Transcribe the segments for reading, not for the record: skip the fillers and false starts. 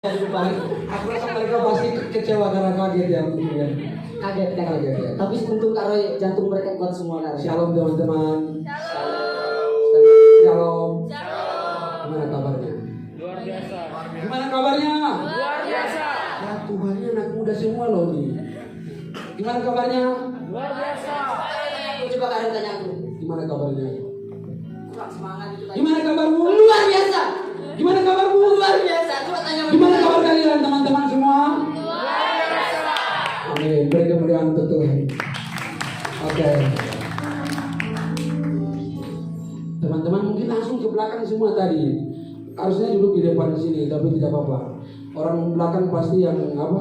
Aku rasa mereka pasti kecewa karena kaget ya mungkin ya. Kaget ya. Tapi untuk Kak Roy, jantung mereka kuat semua Kak Roy. Shalom teman-teman. Shalom. Gimana kabarnya? Luar biasa. Gimana kabarnya? Luar biasa. Ya Tuhannya anak muda semua loh nih. Gimana kabarnya? Luar biasa. Aku coba Kak Roy tanya aku. Gimana kabarnya? Kurang semangat itu tadi. Gimana kabarmu? Luar biasa. Gimana kabarmu? Luar biasa. Coba tanya Gimana kabar kalian teman-teman semua? Luar biasa. Amin. Beri kemuliaan untuk Tuhan. Oke. Teman-teman mungkin langsung ke belakang semua tadi. Harusnya duduk di depan sini, tapi tidak apa-apa. Orang belakang pasti yang apa?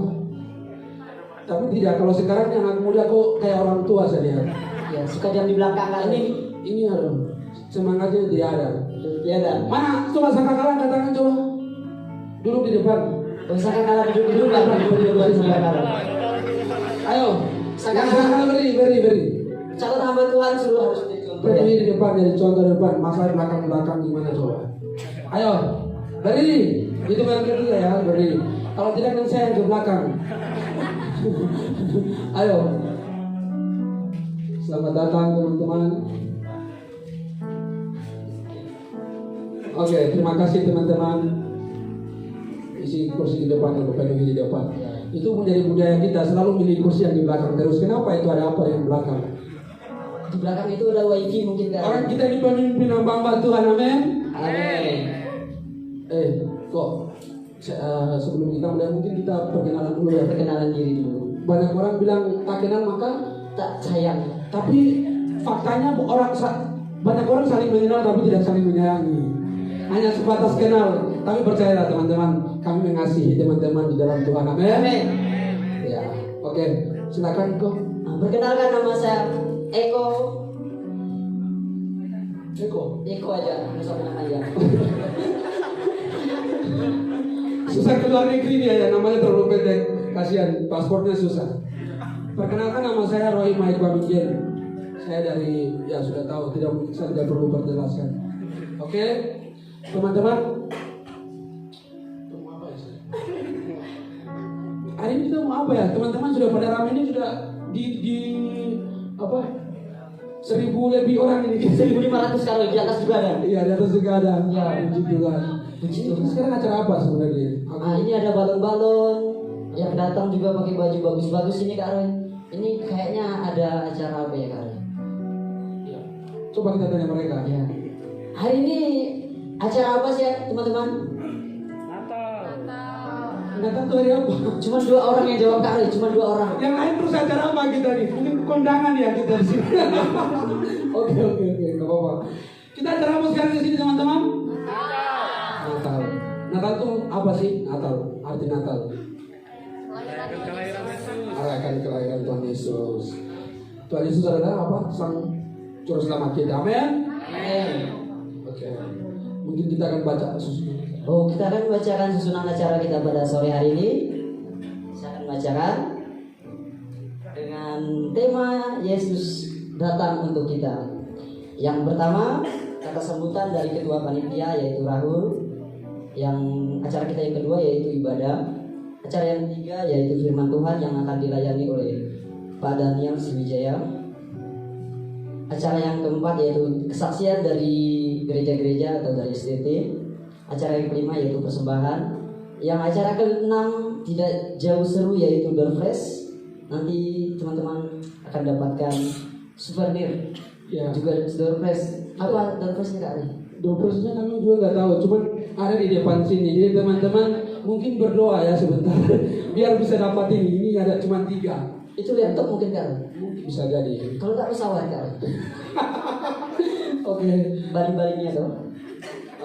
Tapi tidak. Kalau sekarang yang anak muda kok kayak orang tua saja. Ya, suka diam di belakang Kak Roy. Ini ada semangatnya tidak ada. Ya dah. Mana? Coba sangkakalah katakan coba. Duduk di depan. Usahkan kalah duduk di belakang, duduk di sebelah kanan. Ayo. Yang sangkakalah beri. Calon hamba Tuhan suruh harus dicontoh. Berdiri di depan jadi contoh depan. Masa belakang gimana coba? Ayo. Berdiri. Itu yang ketiga ya, berdiri. Kalau tidak nanti saya yang ke belakang. Ayo. Selamat datang teman-teman. Oke, terima kasih teman-teman. Isi kursi di depan atau penuhi di depan. Itu menjadi budaya kita selalu milih kursi yang di belakang terus. Kenapa itu ada apa yang di belakang? Di belakang itu ada wifi mungkin Kak. Orang kita ini pemimpin hamba Tuhan, amin. Amin. Kok sebelum kita mulai mungkin kita perkenalan dulu ya. Perkenalan diri dulu. Banyak orang bilang tak kenal maka Tak sayang. tapi faktanya banyak orang saling mengenal tapi tidak saling menyayangi. Hanya sebatas kenal, tapi percayalah teman-teman, kami mengasihi teman-teman di dalam Tuhan, amin. Amin. Ya, oke, silakan kok. Nah, perkenalkan nama saya Eko. Eko aja, nggak usah panjang. Susah keluar negeri dia ya, namanya terlalu pendek, kasihan, paspornya susah. Perkenalkan nama saya Roy Mike Bamingen. Saya dari, ya sudah tahu, saya tidak perlu perjelaskan. Oke, teman-teman. Hari ini kita mau apa ya? Teman-teman sudah pada ramai ini sudah di apa? 1.000 lebih orang ini. 1.500 kalau di atas juga ada. Iya, di atas juga ada. Ya. Puji Tuhan. Puji Ini Tuhan. sekarang acara apa sebenarnya? Nah, ini ada balon-balon yang datang juga pakai baju bagus-bagus ini Kak Roy. Ini kayaknya ada acara apa ya Kak Roy? Ya. Coba kita tanya mereka. Ya. Hari ini acara apa sih ya teman-teman? Natal. Nggak tahu hari apa. Cuma 2 orang yang jawab Kak Roy, cuma 2 orang. Yang lain terus acara apa kita nih? Mungkin kondangan ya kita di sini. Oke, nggak apa-apa. Kita acara apa sekarang di sini teman-teman? Natal. Natal itu apa sih? Natal. Arti Natal. Kelahiran Yesus. Arahkan kelahiran Tuhan Yesus. Tuhan Yesus adalah apa? Sang Juru Selamat kita. Amin. Amin. Oke. Mungkin kita akan baca susunan. Oh, kita akan membacakan susunan acara kita pada sore hari ini. Saya akan bacakan dengan tema Yesus datang untuk kita. Yang pertama, kata sambutan dari ketua panitia yaitu Rahul. Yang acara kita yang kedua yaitu ibadah. Acara yang ketiga yaitu firman Tuhan yang akan dilayani oleh Pak Daniel Sriwijaya. Acara yang keempat yaitu kesaksian dari gereja-gereja atau dari SDT. Acara yang kelima yaitu persembahan. Yang acara keenam tidak jauh seru yaitu Door Fresh. Nanti teman-teman akan dapatkan souvenir. Ya. Juga Door Fresh. Apa Door Fresh-nya Kak Ari? Dopresnya kami juga nggak tahu, cuman ada di depan sini. Jadi teman-teman mungkin berdoa ya sebentar, biar bisa dapat ini. Ini ada cuma 3. Itu laptop mungkin Kak Ari? Mungkin bisa jadi. Kalau tak pesawat Kak Ari? Oke. Balik-baliknya dong.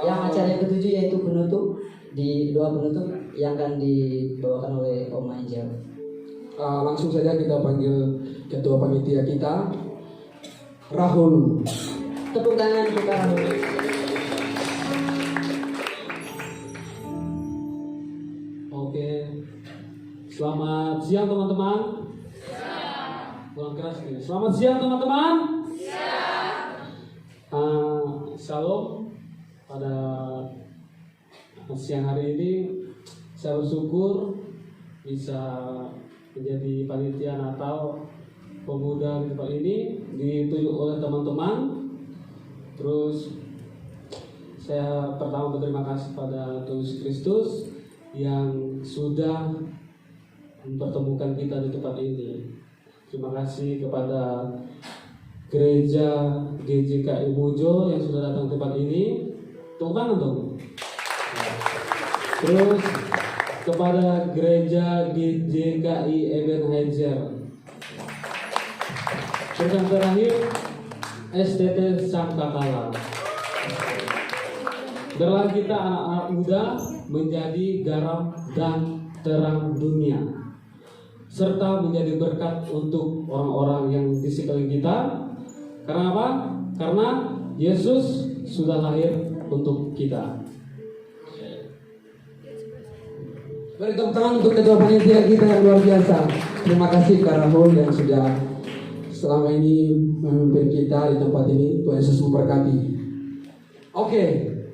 Yang acara yang ketujuh yaitu penutup. Di doa penutup yang akan dibawakan oleh Om Angel. Langsung saja kita panggil ketua panitia kita, Rahul. Tepuk tangan untuk Kak Rahul. Oke. Selamat siang teman-teman. Kurang keras nih. Selamat siang teman-teman. Shalom. Pada siang hari ini Saya bersyukur bisa menjadi panitia Natal pemuda di tempat ini, ditunjuk oleh teman-teman. Terus saya pertama berterima kasih pada Tuhan Yesus Kristus yang sudah mempertemukan kita di tempat ini. Terima kasih kepada Gereja GJKI Mujo yang sudah datang ke tempat ini. Tepuk tangan dong. Terus kepada Gereja GJKI Ebenezer. Terus yang terakhir STT Sangkakala. Biarlah kita anak-anak muda menjadi garam dan terang dunia, serta menjadi berkat untuk orang-orang yang di sekeliling kita. Karena apa? Karena Yesus sudah lahir untuk kita. Beri tepuk tangan untuk ketua panitia kita yang luar biasa. Terima kasih Kak Rahul yang sudah selama ini memimpin kita di tempat ini. Tuhan Yesus memberkati. Oke,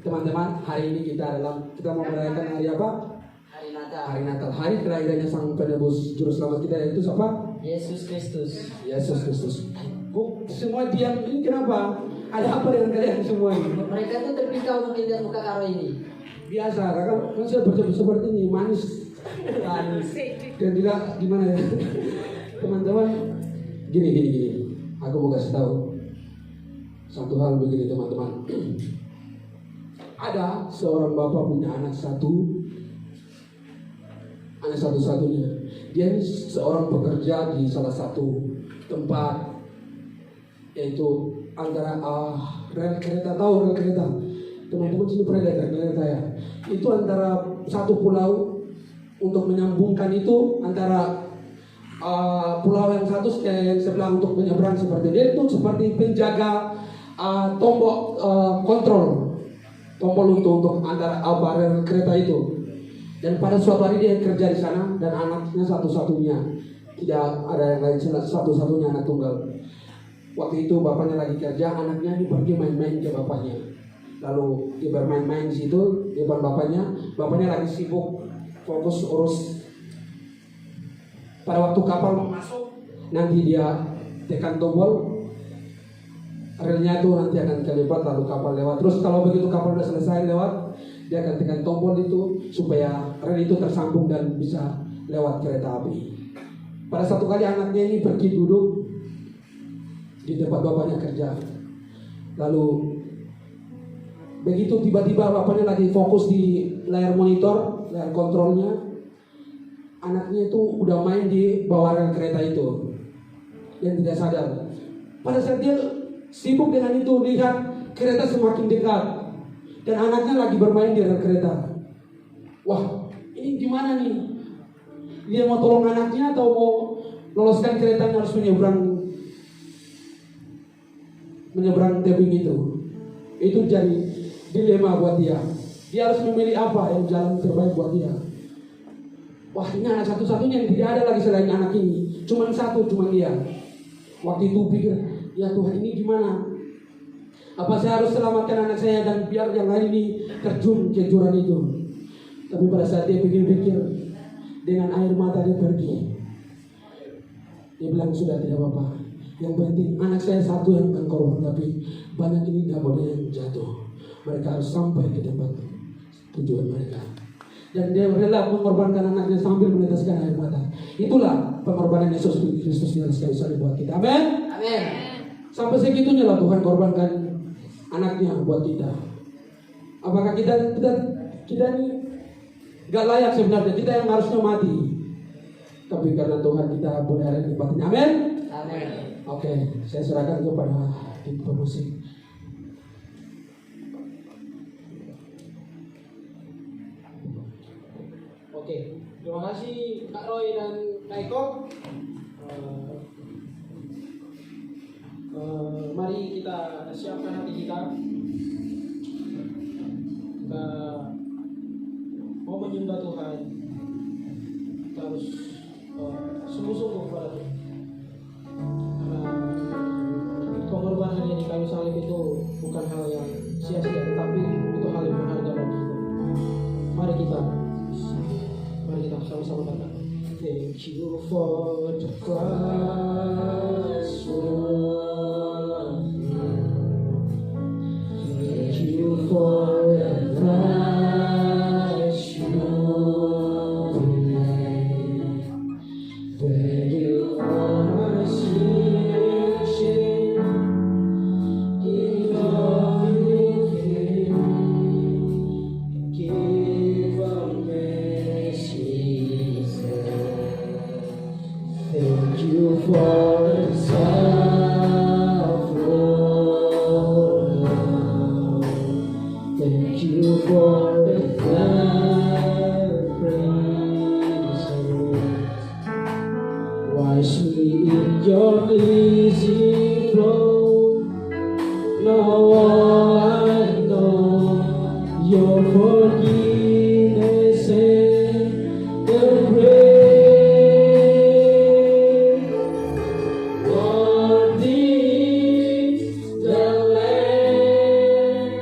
teman-teman, hari ini kita mau merayakan hari apa? Hari Natal. Hari Natal. Hari kelahirannya Sang Penebus Juru Selamat kita, yaitu siapa? Yesus Kristus. Yesus Kristus. Kok semua diam ini kenapa? Ada apa dengan kalian semua ini? Mereka tuh terpikau untuk melihat muka Karo ini. Biasa, kakak kan saya seperti ini, manis. Manis. Dan tidak gimana ya? Teman-teman, gini. Aku mau kasih tahu satu hal begini teman-teman. Ada seorang bapak punya anak satu-satunya. Dia ini seorang pekerja di salah satu tempat, yaitu antara rel kereta. Tahu rel kereta? Teman-teman sini pernah lihat rel kereta ya? Itu antara satu pulau untuk menyambungkan itu antara pulau yang satu yang sebelah untuk menyeberang seperti dia itu seperti penjaga tombol kontrol tombol untuk antara rel kereta itu. Dan pada suatu hari dia kerja di sana dan anaknya satu-satunya, tidak ada yang lain, satu-satunya anak tunggal. Waktu itu bapaknya lagi kerja, anaknya ini pergi main-main ke bapaknya. Lalu dia bermain-main di situ di depan bapaknya lagi sibuk fokus urus. Pada waktu kapal mau masuk, nanti dia tekan tombol, relnya itu nanti akan kelebat lalu kapal lewat. Terus kalau begitu kapal sudah selesai lewat, dia akan tekan tombol itu supaya rel itu tersambung dan bisa lewat kereta api. Pada satu kali anaknya ini pergi duduk di tempat bapaknya kerja. Lalu begitu tiba-tiba bapaknya lagi fokus di layar monitor, layar kontrolnya, anaknya itu udah main di bawah rel kereta itu dan tidak sadar. Pada saat dia sibuk dengan itu, lihat kereta semakin dekat dan anaknya lagi bermain di rel kereta. Wah, ini gimana nih? Dia mau tolong anaknya atau mau loloskan keretanya harus menyeberang tebing itu? Itu jadi dilema buat dia. Dia harus memilih apa yang jalan terbaik buat dia. Wah, ini anak satu-satunya yang tidak ada lagi selain anak ini. Cuman dia. Waktu itu pikir, ya Tuhan ini gimana? Apa saya harus selamatkan anak saya dan biar yang lain ini terjun ke jurang itu? Tapi pada saat dia pikir-pikir, dengan air mata dia pergi. Dia bilang sudah tidak apa-apa. Yang penting anak saya satu yang akan korban, tapi banyak ini tidak boleh yang jatuh. Mereka harus sampai ke tempat tujuan mereka. Dan dia rela mengorbankan anaknya sambil meneteskan air mata. Itulah pengorbanan Yesus Kristus di atas kayu salib buat kita. Amin. Amin. Sampai segitunya lah Tuhan korbankan anaknya buat kita. Apakah kita ini gak layak sebenarnya? Kita yang harusnya mati. Tapi karena Tuhan kita boleh ada di batin. Amin. Amin. Oke, saya serahkan kepada tim pemusik. Oke, terima kasih Kak Roy dan Kak Eko. Mari kita siapkan hati kita. Kita mau menyembah Tuhan. Kita harus sungguh-sungguh kepada Tuhan. Karena pengorbanannya di kayu salib itu bukan hal yang sia-sia, tetapi itu hal yang berharga bagi kita. Mari kita Thank you for the cross. Thank you for the price you paid. Thank you for my sin. In love you came, give a message. Thank you for the suffering. Thank you for the praise. Wash me in your easy flow. Now all I know, your forgiveness and the grace. Worthy is the Lamb.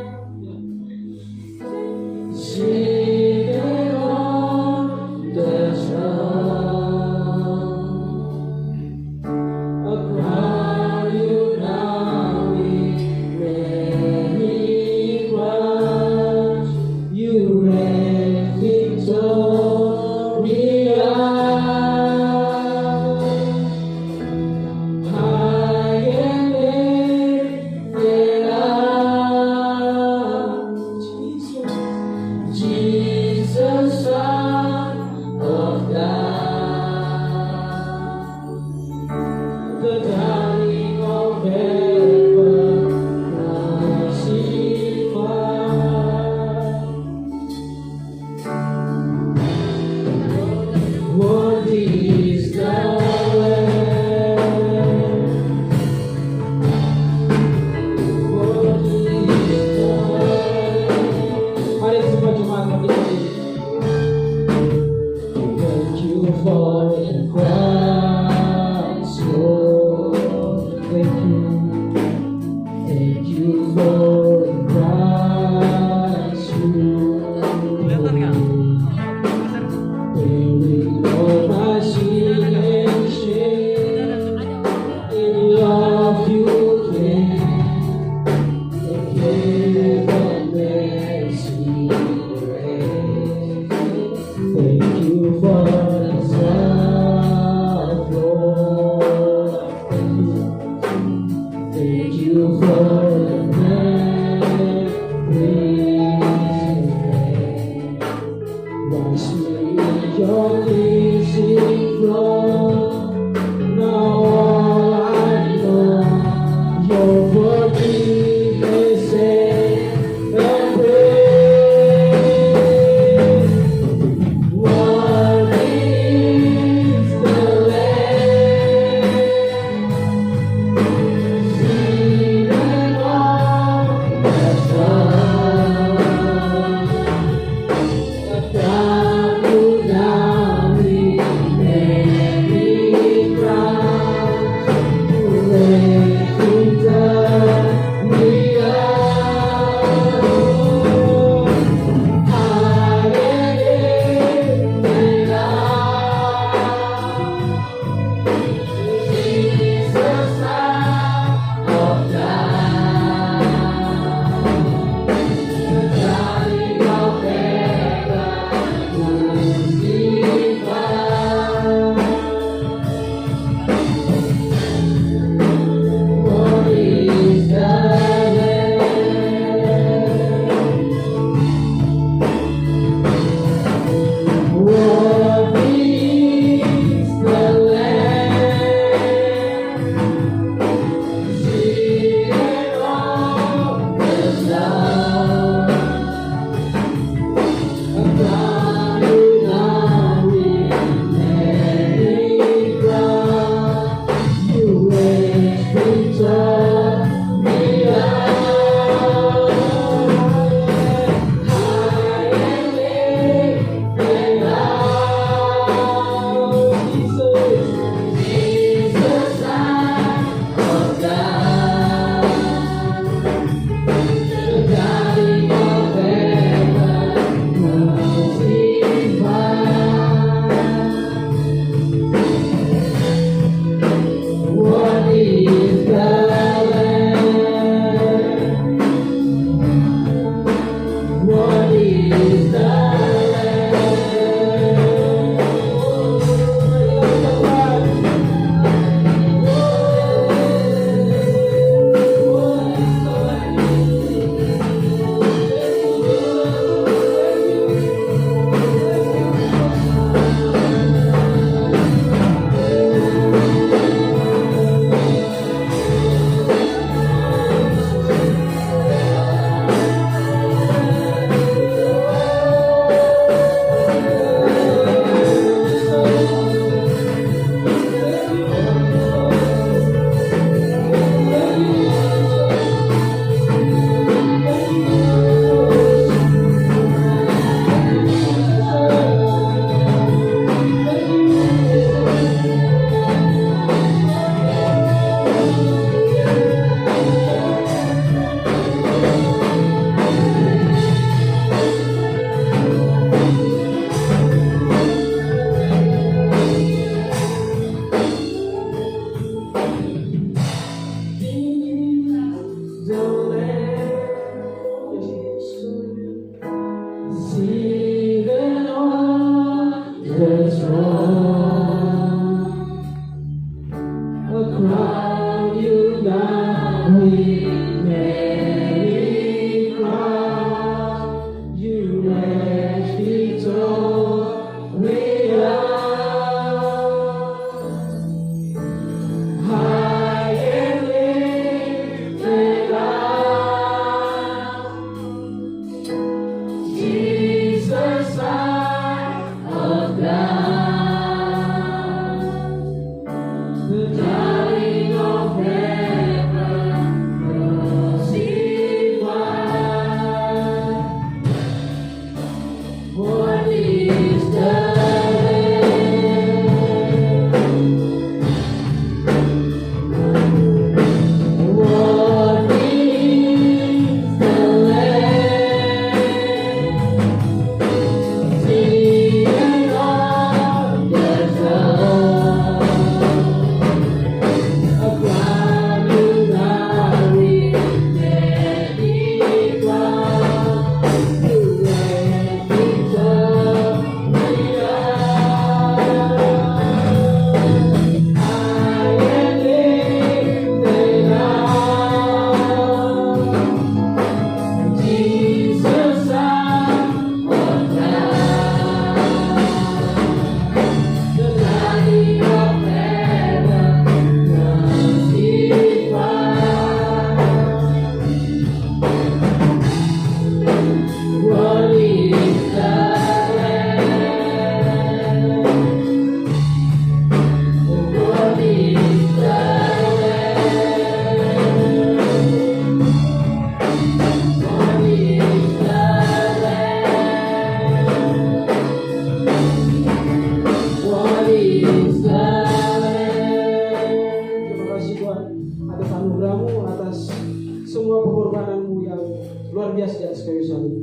atas kayu salib.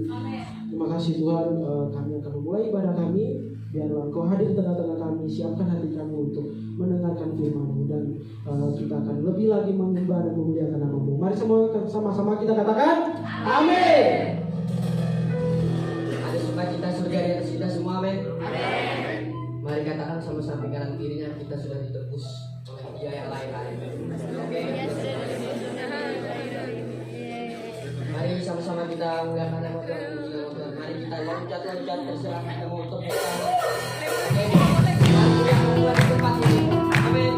Terima kasih Tuhan, kami akan memulai ibadah kami. Biarlah Engkau hadir di tengah-tengah kami, siapkan hati kami untuk mendengarkan firman-Mu, dan kita akan lebih lagi menyembah dan memuliakan nama-Mu. Mari semua sama-sama kita katakan amin. Ada sukacita surga di atas kita semua, amin. Mari katakan sama-sama kanan kirinya, kita sudah ditebus oleh Dia yang lain-lain. Oke. Mari sama-sama kita muliakan nama Tuhan. Mari kita loncat-loncat terserah kita mau tepuk tangan. Oke. Lagu yang membuat tempat ini. Amin.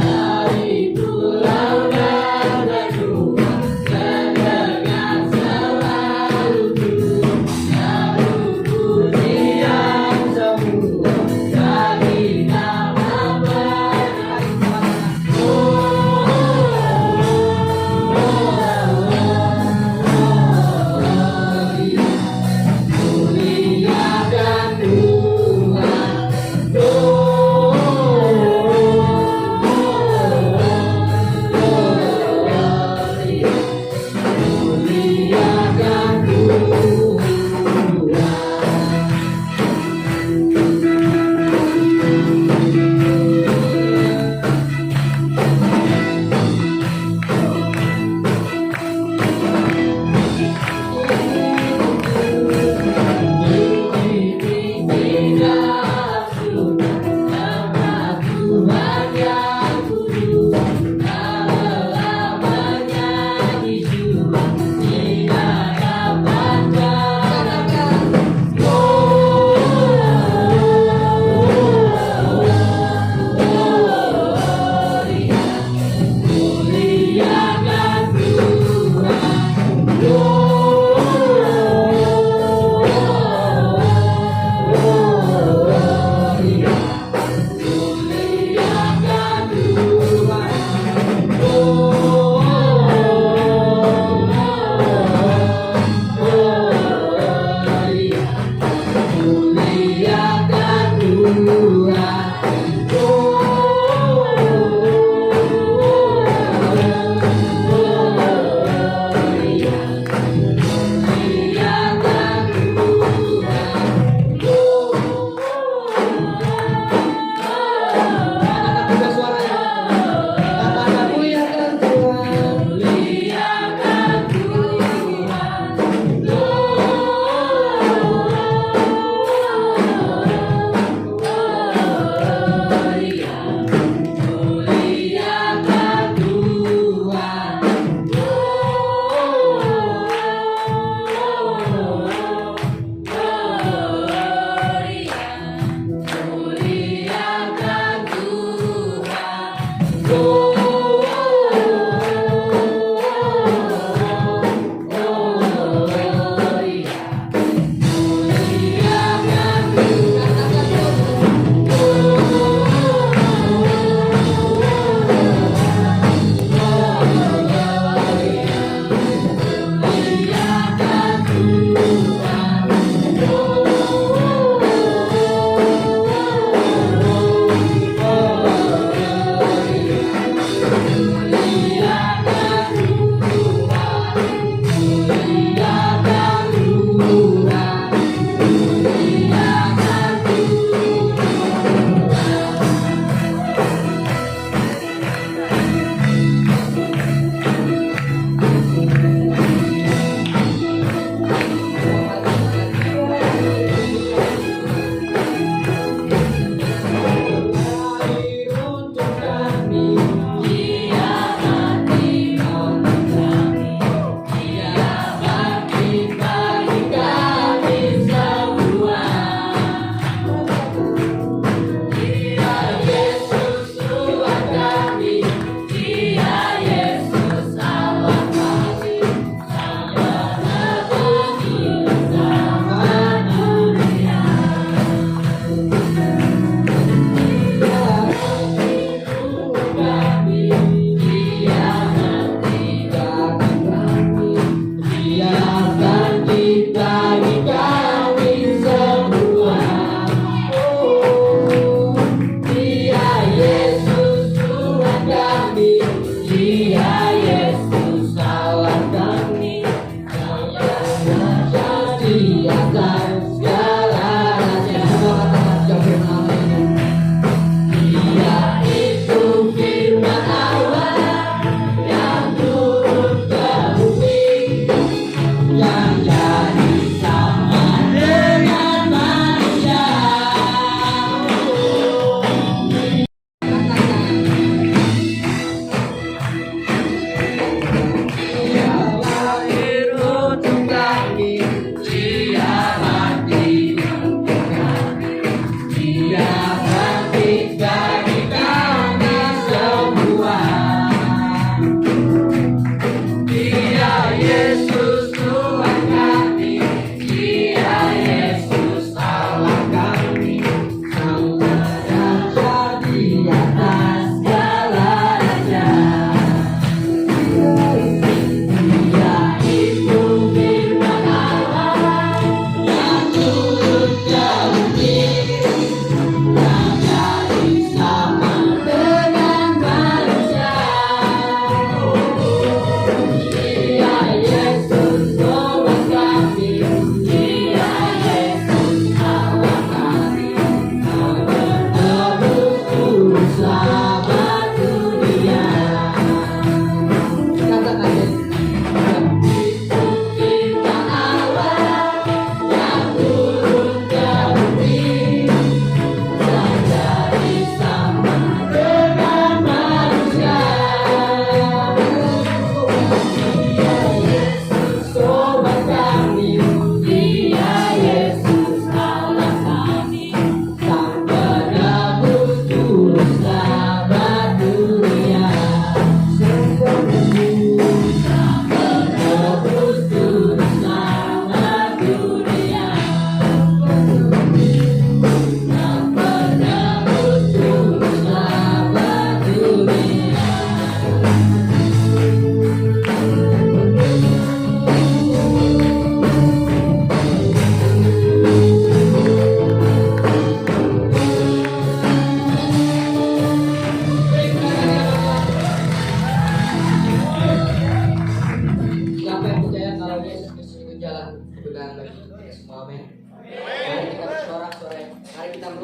Dari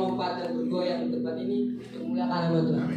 lompat dan bergoyang di tempat ini untuk memuliakan nama Tuhan.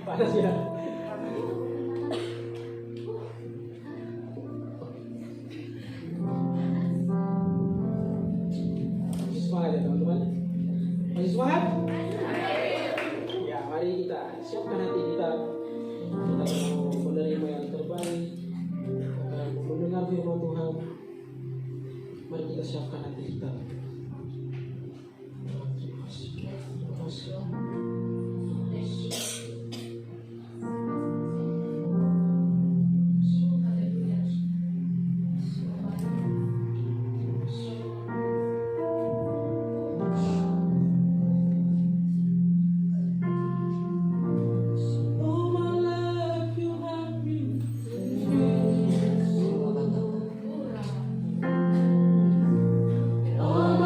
Panas ya. Masih semangat ya teman-teman? Masih semangat? Ya, mari kita siapkan hati kita. Kita mau menerima yang terbaik, mendengar firman Tuhan. Mari kita siapkan hati kita. Terima kasih. Terima kasih. All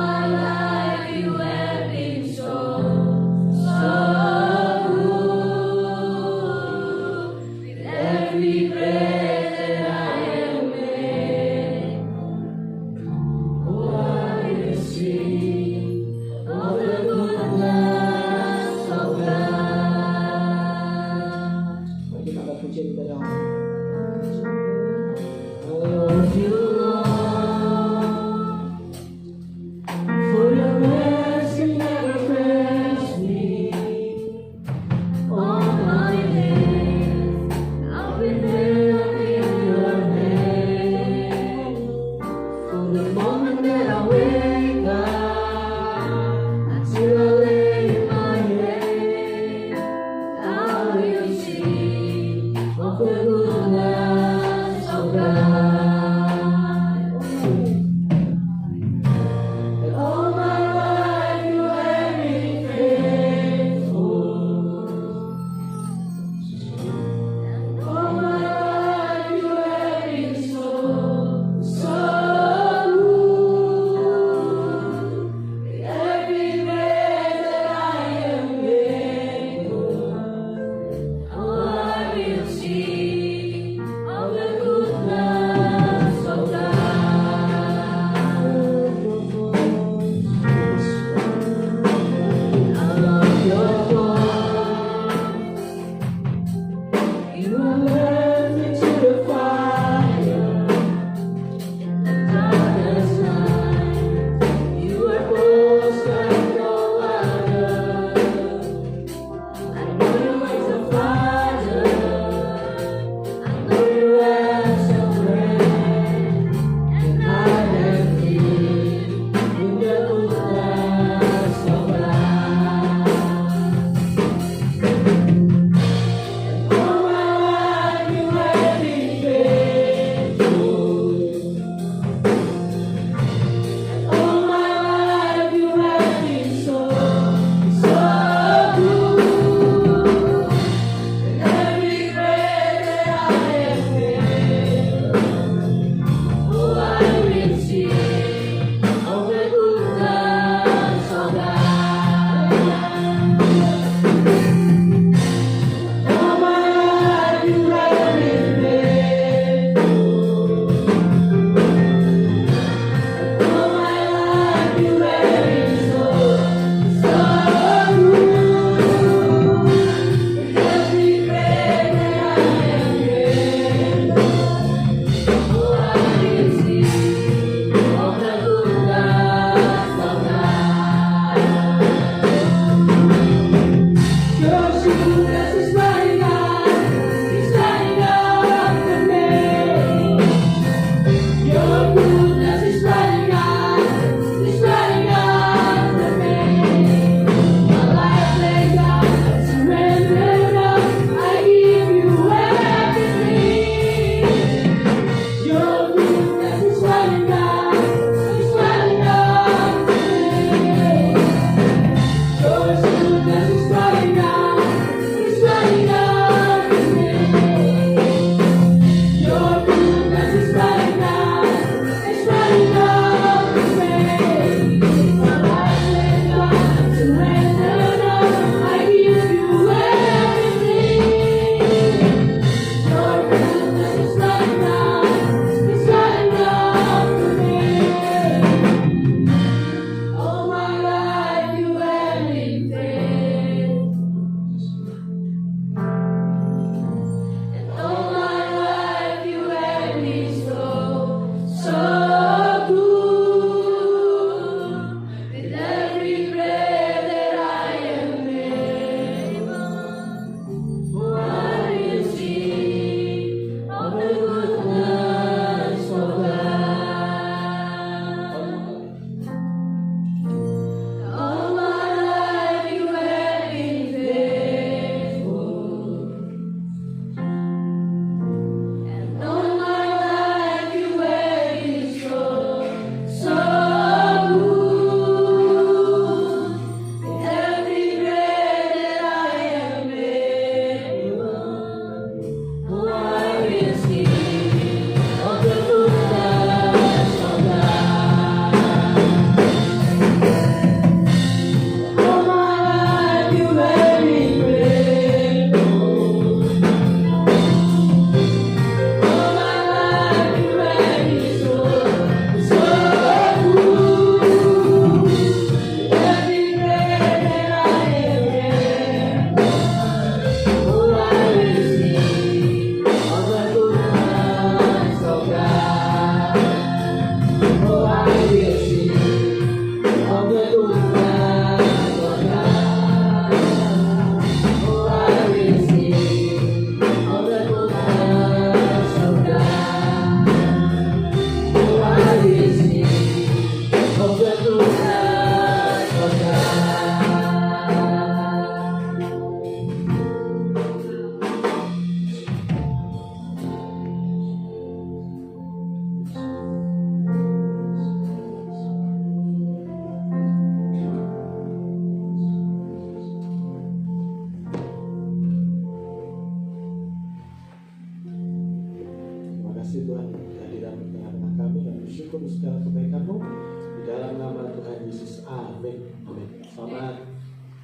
Amin. Amin.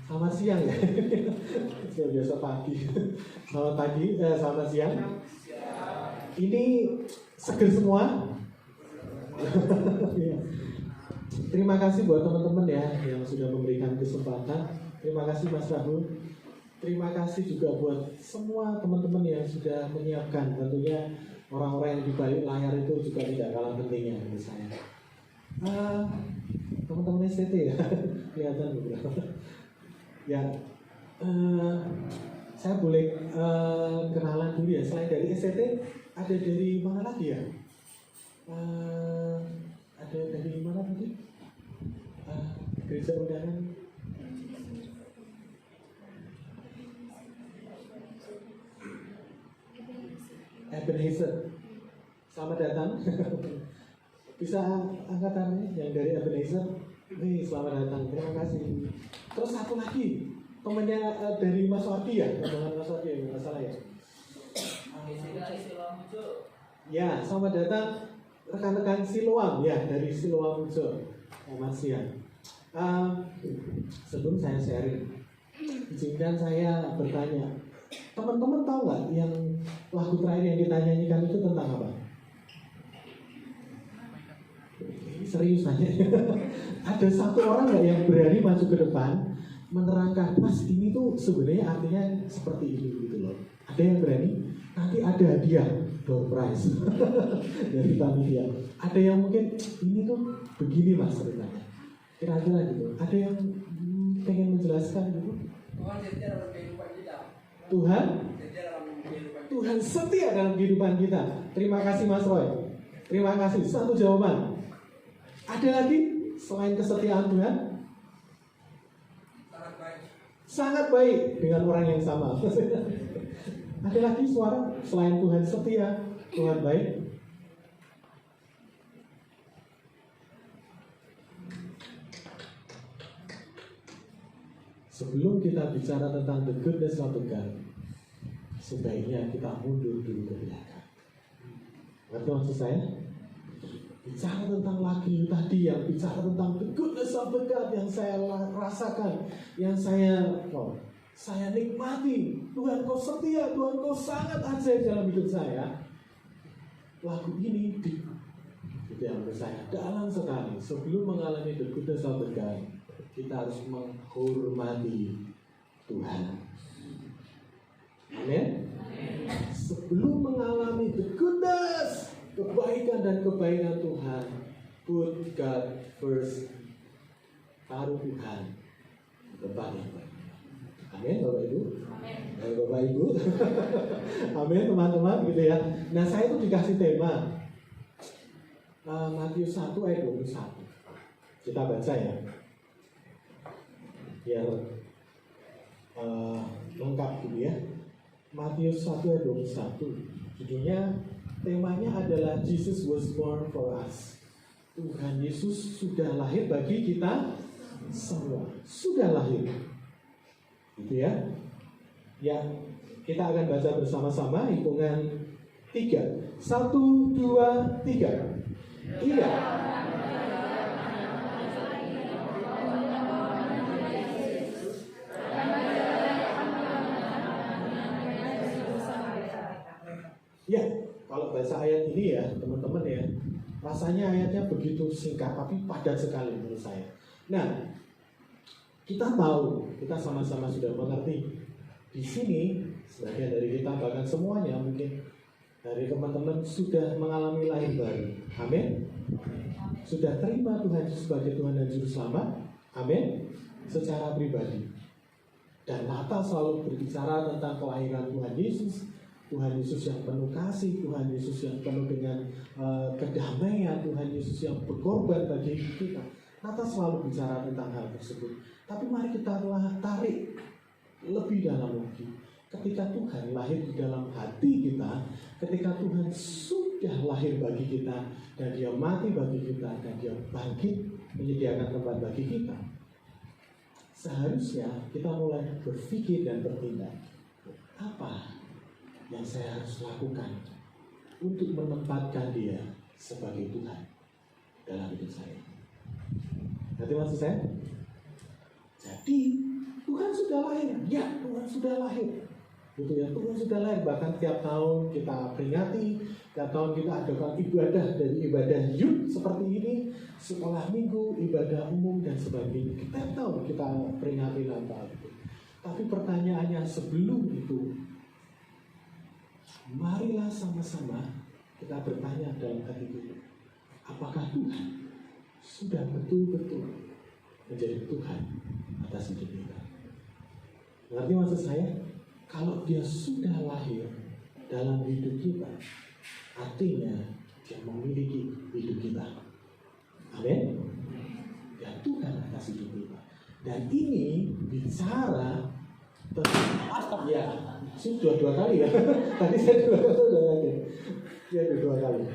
Selamat siang ya. Saya biasa pagi. Selamat pagi, selamat siang. Ini seger semua. Terima kasih buat teman-teman ya yang sudah memberikan kesempatan. Terima kasih Mas Rahul. Terima kasih juga buat semua teman-teman yang sudah menyiapkan. Tentunya orang-orang yang di balik layar itu juga tidak kalah pentingnya menurut saya. Teman-teman STT ya, kelihatan beberapa. Ya, saya boleh kenalan dulu ya. Selain dari STT, ada dari mana lagi ya? Ada dari mana tadi? Gereja Undangan. Ebenezer. Selamat datang. Bisa angkat tangannya yang dari Ebenezer. Nih, selamat datang. Terima kasih. Terus satu lagi, temannya dari Mas Wardi ya, teman Mas Wardi ya, nggak salah ya. Ya, selamat datang rekan-rekan Siloam ya, dari Siloam Ujo. Selamat siang. Sebelum saya sharing, izinkan saya bertanya, teman-teman tahu nggak yang lagu terakhir yang kita nyanyikan itu tentang apa? Serius nanya. Ada satu orang nggak yang berani masuk ke depan menerangkan, Mas ini tuh sebenarnya artinya seperti ini gitu loh. Ada yang berani? Nanti ada hadiah door prize dari panitia. Ada yang mungkin ini tuh begini Mas ceritanya. Kira-kira gitu. Ada yang pengen menjelaskan gitu? Tuhan setia dalam kehidupan kita. Tuhan setia dalam kehidupan kita. Terima kasih Mas Roy. Terima kasih. Satu jawaban. Ada lagi selain kesetiaan Tuhan? Sangat baik. Sangat baik dengan orang yang sama. Ada lagi suara selain Tuhan setia, Tuhan baik? Sebelum kita bicara tentang the goodness of God, sebaiknya kita mundur dulu ke belakang. Ngerti maksud saya? Bicara tentang lagi tadi yang bicara tentang the goodness of God yang saya rasakan, yang saya nikmati. Tuhan kau setia, Tuhan kau sangat ajaib dalam hidup saya. Lagu ini di dalam saya dalam sekali. Sebelum mengalami the goodness of God, kita harus menghormati Tuhan. Amin. Sebelum mengalami the goodness, kebaikan dan kebaikan Tuhan, put God first. Taruh Tuhan depan yang baik. Amin, Bapak Ibu. Amin, Bapak Ibu. Amin, teman-teman, gitu ya. Nah, saya tuh dikasih tema Matius 1 ayat 21. Kita baca ya, biar lengkap gitu ya. Matius 1 ayat 21. Judulnya, temanya adalah Jesus was born for us. Tuhan Yesus sudah lahir bagi kita semua. Sudah lahir. Gitu ya. Ya, kita akan baca bersama-sama hitungan 3. 1, 2, 3. Iya. Ya, kalau bahasa ayat ini ya teman-teman ya, rasanya ayatnya begitu singkat tapi padat sekali menurut saya. Nah, kita tahu, kita sama-sama sudah mengerti di sini sebagian dari kita bahkan semuanya mungkin dari teman-teman sudah mengalami lahir baru. Amin. Sudah terima Tuhan Yesus sebagai Tuhan dan Juru Selamat. Amin. Secara pribadi. Dan Natal selalu berbicara tentang kelahiran Tuhan Yesus. Tuhan Yesus yang penuh kasih, Tuhan Yesus yang penuh dengan kedamaian, Tuhan Yesus yang berkorban bagi kita. Natal selalu bicara tentang hal tersebut. Tapi mari kita tarik lebih dalam lagi. Ketika Tuhan lahir di dalam hati kita, ketika Tuhan sudah lahir bagi kita, dan Dia mati bagi kita, dan Dia bangkit menyediakan tempat bagi kita, seharusnya kita mulai berpikir dan bertindak. Apa yang saya harus lakukan untuk menempatkan Dia sebagai Tuhan dalam hidup saya? Nanti maksud saya? Jadi Tuhan sudah lahir. Ya, Tuhan sudah lahir. Gitu ya, Tuhan sudah lahir. Bahkan tiap tahun kita peringati, tiap tahun kita adakan ibadah, dari ibadah youth seperti ini, sekolah minggu, ibadah umum dan sebagainya. Tiap tahun kita peringati Natal itu. Tapi pertanyaannya sebelum itu, marilah sama-sama kita bertanya dalam hati kita, apakah Tuhan sudah betul-betul menjadi Tuhan atas hidup kita? Ngerti maksud saya? Kalau dia sudah lahir dalam hidup kita, artinya dia memiliki hidup kita. Amin. Dan Tuhan atas hidup kita. Dan ini bicara tentang, ya, sudah dua kali ya. Tadi saya dua kali. Ya, dua kali.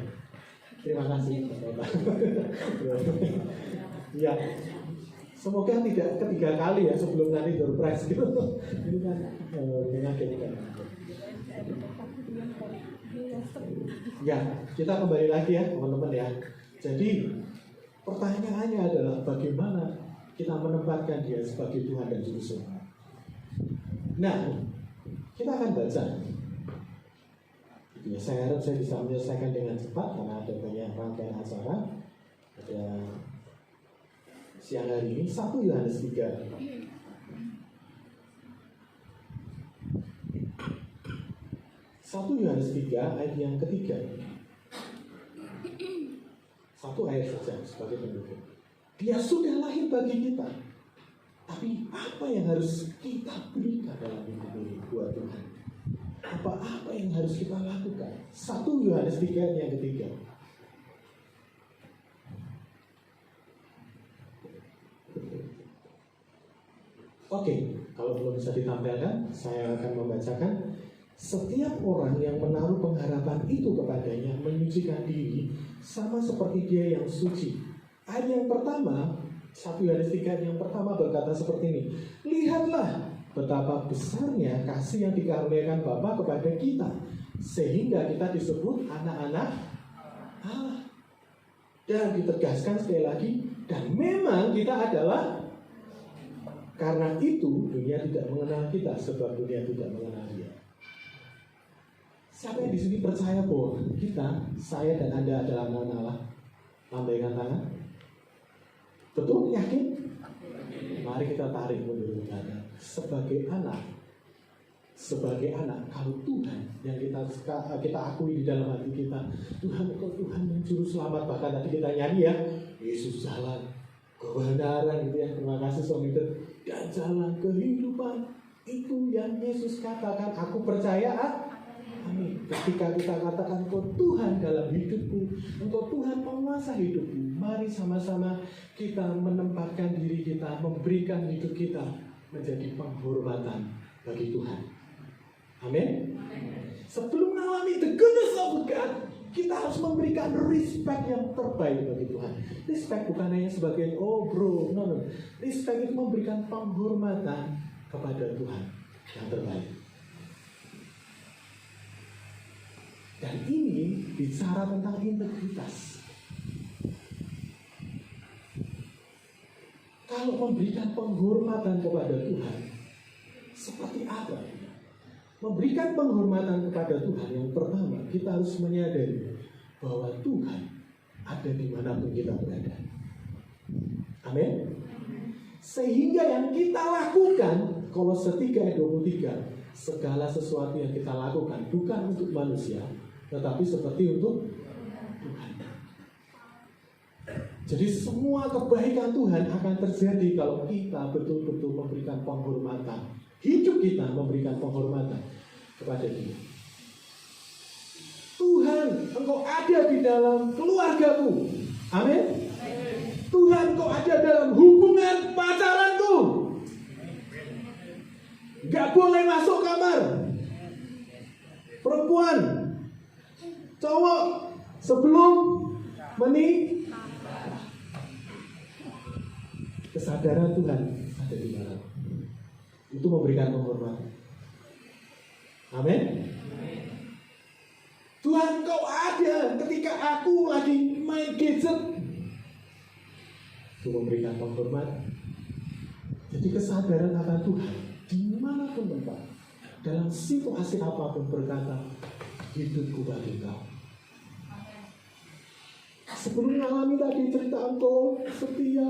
Terima kasih Bapak. Ya, semoga tidak ketiga kali ya sebelum nanti surprise gitu. Ini kan mengagetkan. Ya, kita kembali lagi ya teman-teman ya. Jadi pertanyaannya adalah bagaimana kita menempatkan dia sebagai Tuhan dan Juru Selamat. Nah, kita akan baca. Ya, saya harap saya bisa menyelesaikan dengan cepat karena ada banyak rangkaian acara. Ada siang hari ini 1 Yohanes 3. 1 Yohanes 3 ayat yang ketiga. 1 ayat saja sebagai penutup. Dia sudah lahir bagi kita. Tapi apa yang harus kita berikan dalam hidup ini buat Tuhan? Apa yang harus kita lakukan? 1 Yohanes 3 ayat yang ketiga. Oke, kalau belum bisa ditampilkan, saya akan membacakan. Setiap orang yang menaruh pengharapan itu kepadanya menyucikan diri sama seperti dia yang suci. Ayat yang pertama, 1 Yohanes 3 ayat yang pertama berkata seperti ini. Lihatlah betapa besarnya kasih yang dikaruniakan Bapa kepada kita, sehingga kita disebut anak-anak Allah. Dan ditegaskan sekali lagi, dan memang kita adalah, karena itu dunia tidak mengenal kita, sebab dunia tidak mengenal Dia. Siapa yang di sini percaya bahwa kita, saya dan Anda adalah anak Allah? Lambaikan tangan. Betul? Yakin? Mari kita tarik mundur ke belakang. Sebagai anak, kalau Tuhan yang kita akui di dalam hati kita, Tuhan Engkau Tuhan yang Juru Selamat. Bahkan tadi kita nyanyi ya, Yesus jalan kebenaran gitu ya. Terima kasih Somited. Dan jalan kehidupan itu yang Yesus katakan. Aku percaya. Amin. Ketika kita katakan Engkau Tuhan dalam hidupku, Engkau Tuhan penguasa hidupku, mari sama-sama kita menempatkan diri kita, memberikan hidup kita menjadi penghormatan bagi Tuhan. Amin. Sebelum mengalami the goodness of God, kita harus memberikan respect yang terbaik bagi Tuhan. Respect bukan hanya sebagai oh bro, no. Respect itu memberikan penghormatan kepada Tuhan yang terbaik. Dan ini bicara tentang integritas. Kalau memberikan penghormatan kepada Tuhan, seperti apa? Memberikan penghormatan kepada Tuhan, yang pertama, kita harus menyadari bahwa Tuhan ada dimanapun kita berada. Amin. Sehingga yang kita lakukan, Kolose 3 ayat 23, segala sesuatu yang kita lakukan bukan untuk manusia, tetapi seperti untuk Tuhan. Jadi semua kebaikan Tuhan akan terjadi kalau kita betul-betul memberikan penghormatan. Hidup kita memberikan penghormatan kepada Dia. Tuhan, Engkau ada di dalam keluargaku. Amin. Tuhan, Engkau ada dalam hubungan pacaranku. Gak boleh masuk kamar perempuan, cowok sebelum menikah. Kesadaran Tuhan ada di mana? Itu memberikan penghormatan. Amin. Tuhan, Kau ada ketika aku lagi main gadget. Itu memberikan penghormatan. Jadi kesadaran akan Tuhan dimanapun tempat, dalam situasi apapun berkata, hidupku bagi Kau. Sebelum mengalami tadi cerita engkau setia,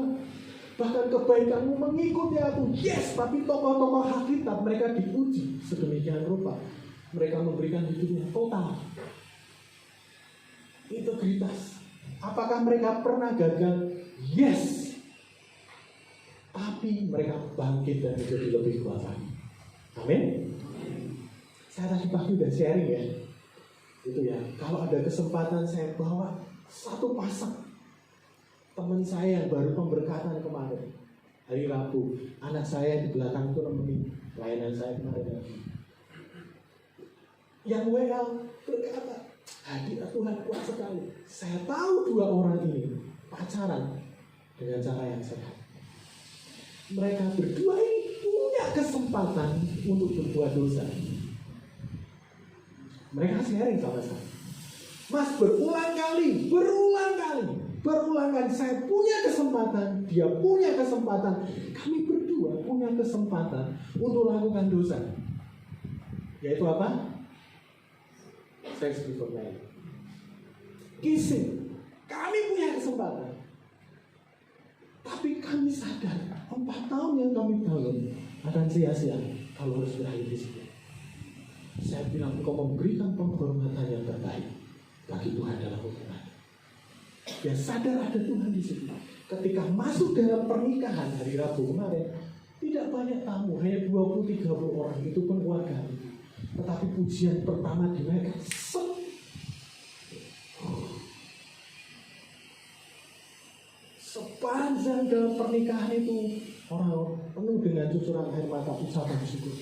bahkan kebaikanmu mengikuti aku, yes, tapi tokoh-tokoh Alkitab mereka diuji sedemikian rupa. Mereka memberikan hidupnya total. Integritas. Apakah mereka pernah gagal? Yes. Tapi mereka bangkit dan menjadi lebih kuat lagi. Amin. Saya tadi pagi udah sharing ya. Itu ya. Kalau ada kesempatan saya bawa satu pasang teman saya yang baru pemberkatan kemarin hari Rabu. Anak saya di belakang itu nemenin pelayanan saya kemarin. Yang WL berkata, hadirat Tuhan kuat sekali. Saya tahu dua orang ini pacaran dengan cara yang sehat. Mereka berdua ini punya kesempatan untuk berbuat dosa. Mereka sharing sama saya. Mas, berulang kali saya punya kesempatan, dia punya kesempatan, kami berdua punya kesempatan untuk lakukan dosa. Yaitu apa? Sex before marriage. Kissing. Kami punya kesempatan. Tapi kami sadar 4 tahun yang kami bangun akan sia-sia kalau harus berakhir di situ. Saya bilang engkau memberikan penghormatan yang terbaik bagi Tuhan dalam hubungan. Dia sadar ada Tuhan di situ. Ketika masuk dalam pernikahan hari Rabu kemarin, tidak banyak tamu, hanya 20-30 orang, itu pun keluarga. Tetapi pujian pertama dinaikkan sepanjang dalam pernikahan itu orang penuh dengan cucuran air mata, ucapan syukur,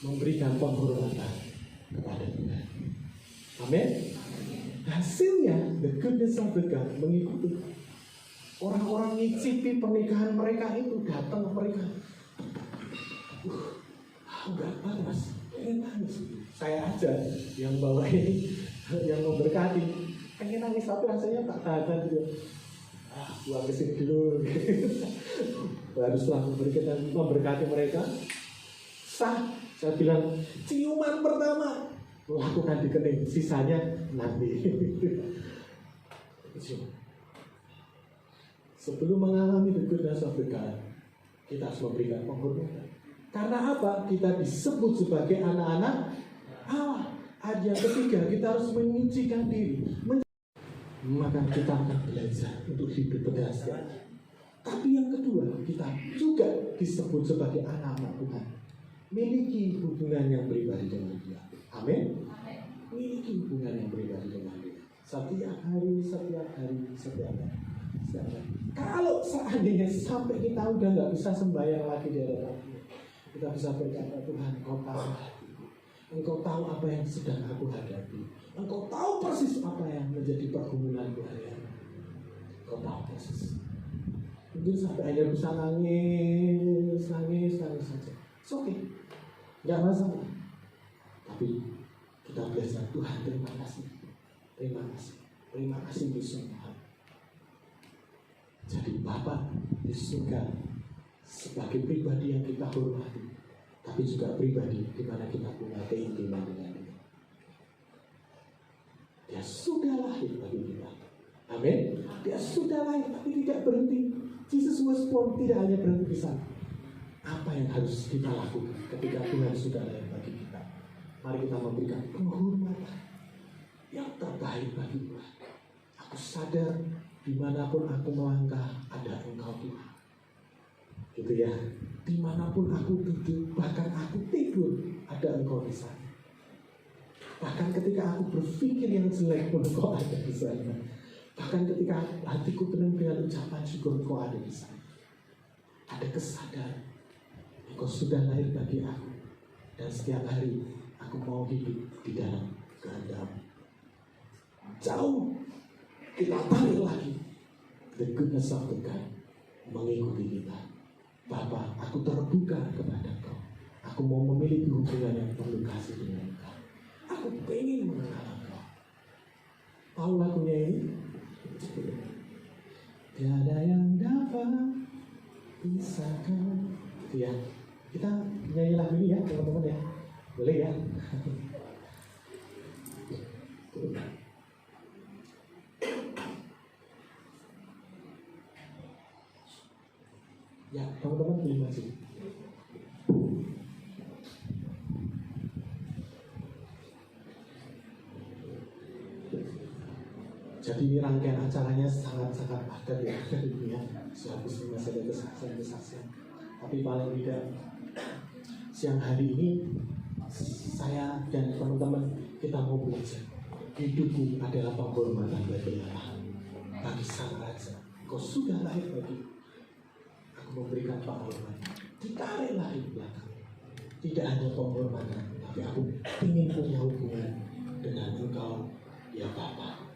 memberikan penghormatan kepada Tuhan. Amin. Hasilnya the goodness of God mengikuti. Orang-orang ngicipi pernikahan mereka itu datang ke mereka. Enggak panas, pengen nangis. Saya aja yang bawa ini, yang memberkati, pengen nangis tapi rasanya tak tahan gitu. Buang kesini dulu. Baru setelah memberkati mereka, sah. Saya bilang ciuman pertama lakukan di kening, sisanya nanti. Sebelum mengalami the goodness of God, kita harus memberikan penghormatan. Karena apa? Kita disebut sebagai anak-anak Allah. Ayat yang ketiga, kita harus menyucikan diri. Maka kita akan belajar untuk hidup berdasar. Tapi yang kedua, kita juga disebut sebagai anak-anak Tuhan. Miliki hubungan yang pribadi dengan Dia. Amin. Miliki hubungan yang pribadi dengan Dia. Setiap hari. Kalau seandainya sampai kita udah nggak bisa sembahyang lagi di hadapan Dia, kita bisa berkata, Tuhan, Engkau tahu hatiku. Engkau tahu apa yang sedang aku hadapi. Engkau tahu persis apa yang menjadi pergumulanku hari-hari. Engkau tahu persis. Mungkin sampai hanya bisa nangis saja. It's okay. Nggak masalah. Tapi kita belajar, Tuhan, terima kasih di surga. Jadi Bapa di surga sebagai pribadi yang kita hormati, tapi juga pribadi di mana kita punya keintiman dengan Dia. Dia sudah lahir bagi kita. Amin. Dia sudah lahir tapi tidak berhenti. Jesus was born tidak hanya berhenti di sana. Apa yang harus kita lakukan ketika Tuhan sudah lahir bagi kita? Mari kita memberikan penghormatan yang terbaik bagi Tuhan. Aku sadar dimanapun aku melangkah ada Engkau Tuhan. Gitu ya. Dimanapun aku duduk, bahkan aku tidur, ada Engkau di sana. Bahkan ketika aku berpikir yang jelek pun Engkau ada di sana. Bahkan ketika hatiku penuh dengan ucapan syukur, Engkau ada di sana. Ada kesadaran Engkau sudah lahir bagi aku, dan setiap hari aku mau hidup di dalam kehendak-Mu. Jauh kita balik lagi, the goodness of God mengikuti kita. Bapa, aku terbuka kepada Engkau. Aku mau memiliki hubungan yang penuh kasih dengan Engkau. Aku pengen mengenal Engkau. Tahu lagunya ini? Tiada yang dapat Bisakah itu ya. Kita nyanyi lagu ini ya teman-teman ya. Boleh ya? Ya, teman-teman pilih maju. Jadi ini rangkaian acaranya sangat-sangat padat ya, ya. Sehabis masih ada kesaksian-kesaksian. Tapi paling tidak siang hari ini saya dan teman-teman kita mau belajar. Hidupku adalah penghormatan bagi Allah, bagi Sang Raja. Kau sudah lahir bagi aku memberikan penghormatan. Ditarik lahir belakang. Tidak hanya penghormatan, tapi aku ingin punya hubungan dengan Engkau, ya Bapa.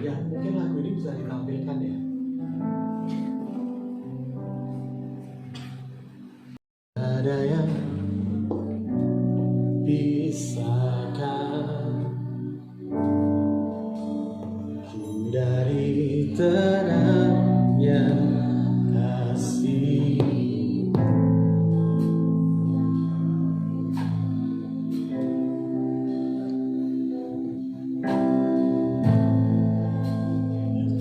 Ya, mungkin lagu ini bisa ditampilkan ya. Ada yang bisakah hindari terangnya kasih?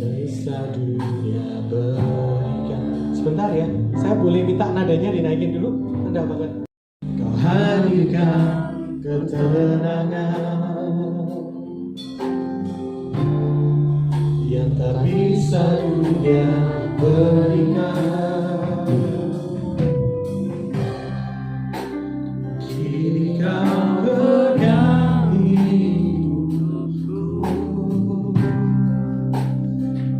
Bisa dunia berikan. Sebentar ya, saya boleh minta nadanya dinaikin dulu? Rendah banget. Kau hadirkan ketenangan yang tak bisa dunia berikan. Kini kau pegang hidupku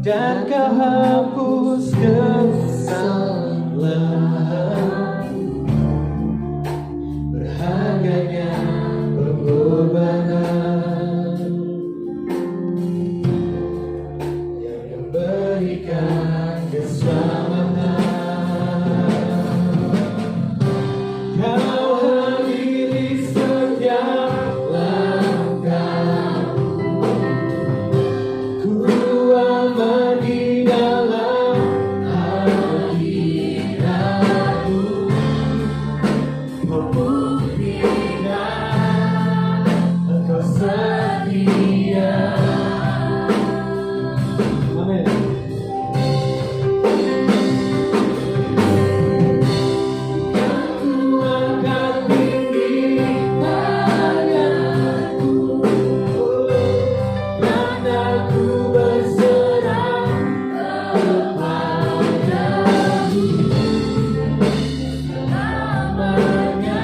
dan kau hapus kesalahan. Berharganya pengorbanan yang memberikan keselamatan. Kau hadiri setiap langkahku. Ku aman di dalam hadiratmu. Membuktikan Engkau setia. Amin. Aku angkat tinggi tanganku, dan aku berserah kepadamu. Selamanya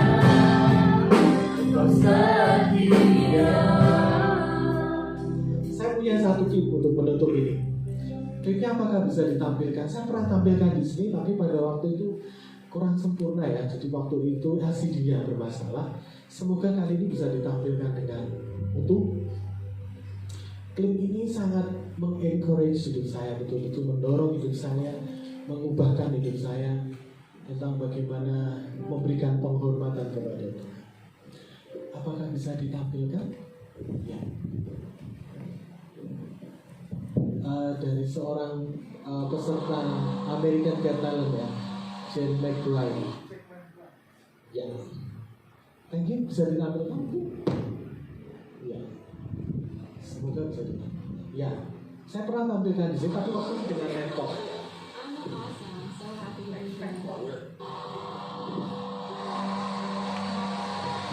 Engkau setia. Saya punya satu klip untuk menutup ini. Klipnya apakah bisa ditampilkan? Saya pernah tampilkan di sini, tapi pada waktu itu kurang sempurna ya. Jadi waktu itu LCD-nya bermasalah. Semoga kali ini bisa ditampilkan dengan utuh. Klip ini sangat mengencourage hidup saya, betul-betul mendorong hidup saya, mengubahkan hidup saya tentang bagaimana memberikan penghormatan kepada Tuhan. Apakah bisa ditampilkan? Ya. Dari seorang peserta American Got Talent ya, Jane McBride. Ya. Thank you, bisa ditampilkan? Ya. Semoga bisa ditampilkan. Ya. Saya pernah tampilkan di sini, tapi waktu itu dengan laptop.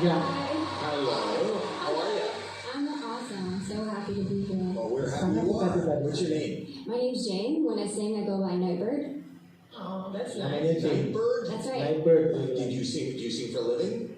Ya. Hello, how are you? I'm awesome. I'm so happy to be here. Well, we're happy you are. What's your name? My name's Jane. When I sing, I go by Nightbird. Oh, that's Namanya Jane. Bird. That's right. Nightbird. Did you sing? Do you sing for a living?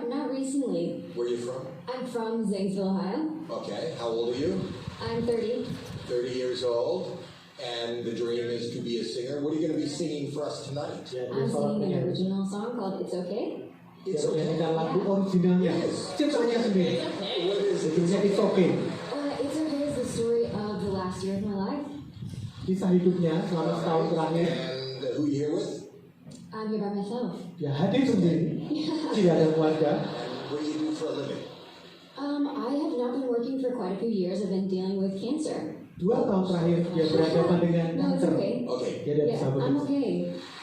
Not recently. Where are you from? I'm from Zanesville, Ohio. Okay. How old are you? I'm 30. 30 years old. And the dream is to be a singer. What are you going to be singing for us tonight? Ya, dia I'm seorang singing an penyanyi. original song called "It's Okay." It's Dia okay. menyanyikan lagu originalnya. Ciptanya sendiri. What is it? Judulnya It's Okay. It's Okay is the story of the last kisah hidupnya selama setahun terakhir. And who you here with? I'm here by myself. Dia hadir sendiri, tidak ada keluarga. And what do you do for a living? I have now been working for quite a few years. I've been dealing with cancer. 2 tahun terakhir dia berhadapan dengan No, it's kanker. okay. Okay. Dia tidak bisa Yeah, I'm bekerja. okay.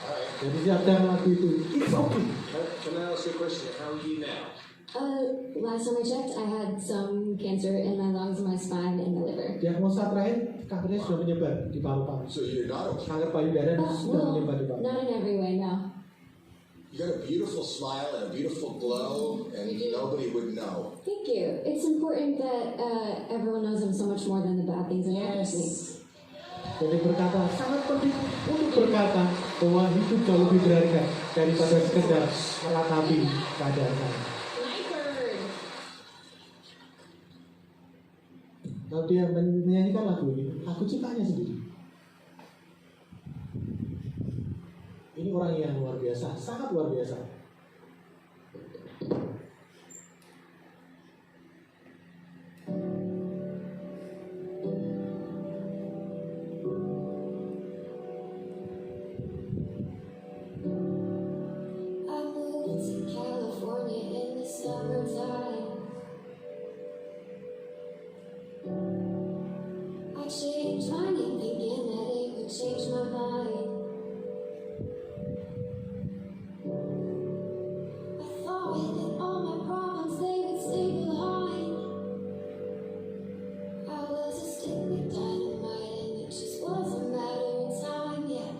All right. Jadi dia dalam lagu itu, it's okay. Can I ask you a question? How are you now? Last time I checked, I had some cancer in my lungs, my spine, and my liver. Diagnosa terakhir, kankernya sudah menyebar di paru-paru. So you're not okay. Kanker payudara sudah Well, menyebar di paru. not in every way, no. You got a beautiful smile and a beautiful glow, and nobody would know. Thank you. It's important that everyone knows I'm so much more than the bad things that happen to me. Jadi berkata, sangat penting untuk berkata bahwa hidup jauh lebih berharga daripada sekedar meratapi keadaan saya. Kalau dia menyanyikan lagu ini, lagu ciptanya sendiri. Ini orang yang luar biasa, sangat luar biasa. I moved to California in the summertime. I changed my name thinking that it would change my mind. I thought that all my problems they would stay behind. I was a stick with dynamite and it just was a matter of time, yeah.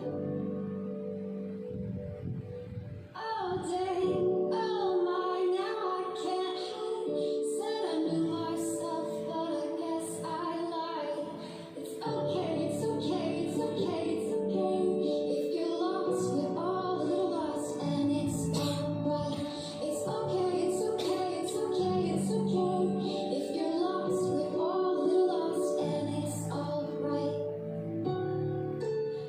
All day, oh my, now I can't hide. Said I knew myself, but I guess I lied. It's okay, it's okay, it's okay, it's okay. If you're lost, we're all a little lost, and it's alright. It's okay, it's okay, it's okay, it's okay. If you're lost, we're all a little lost, and it's alright.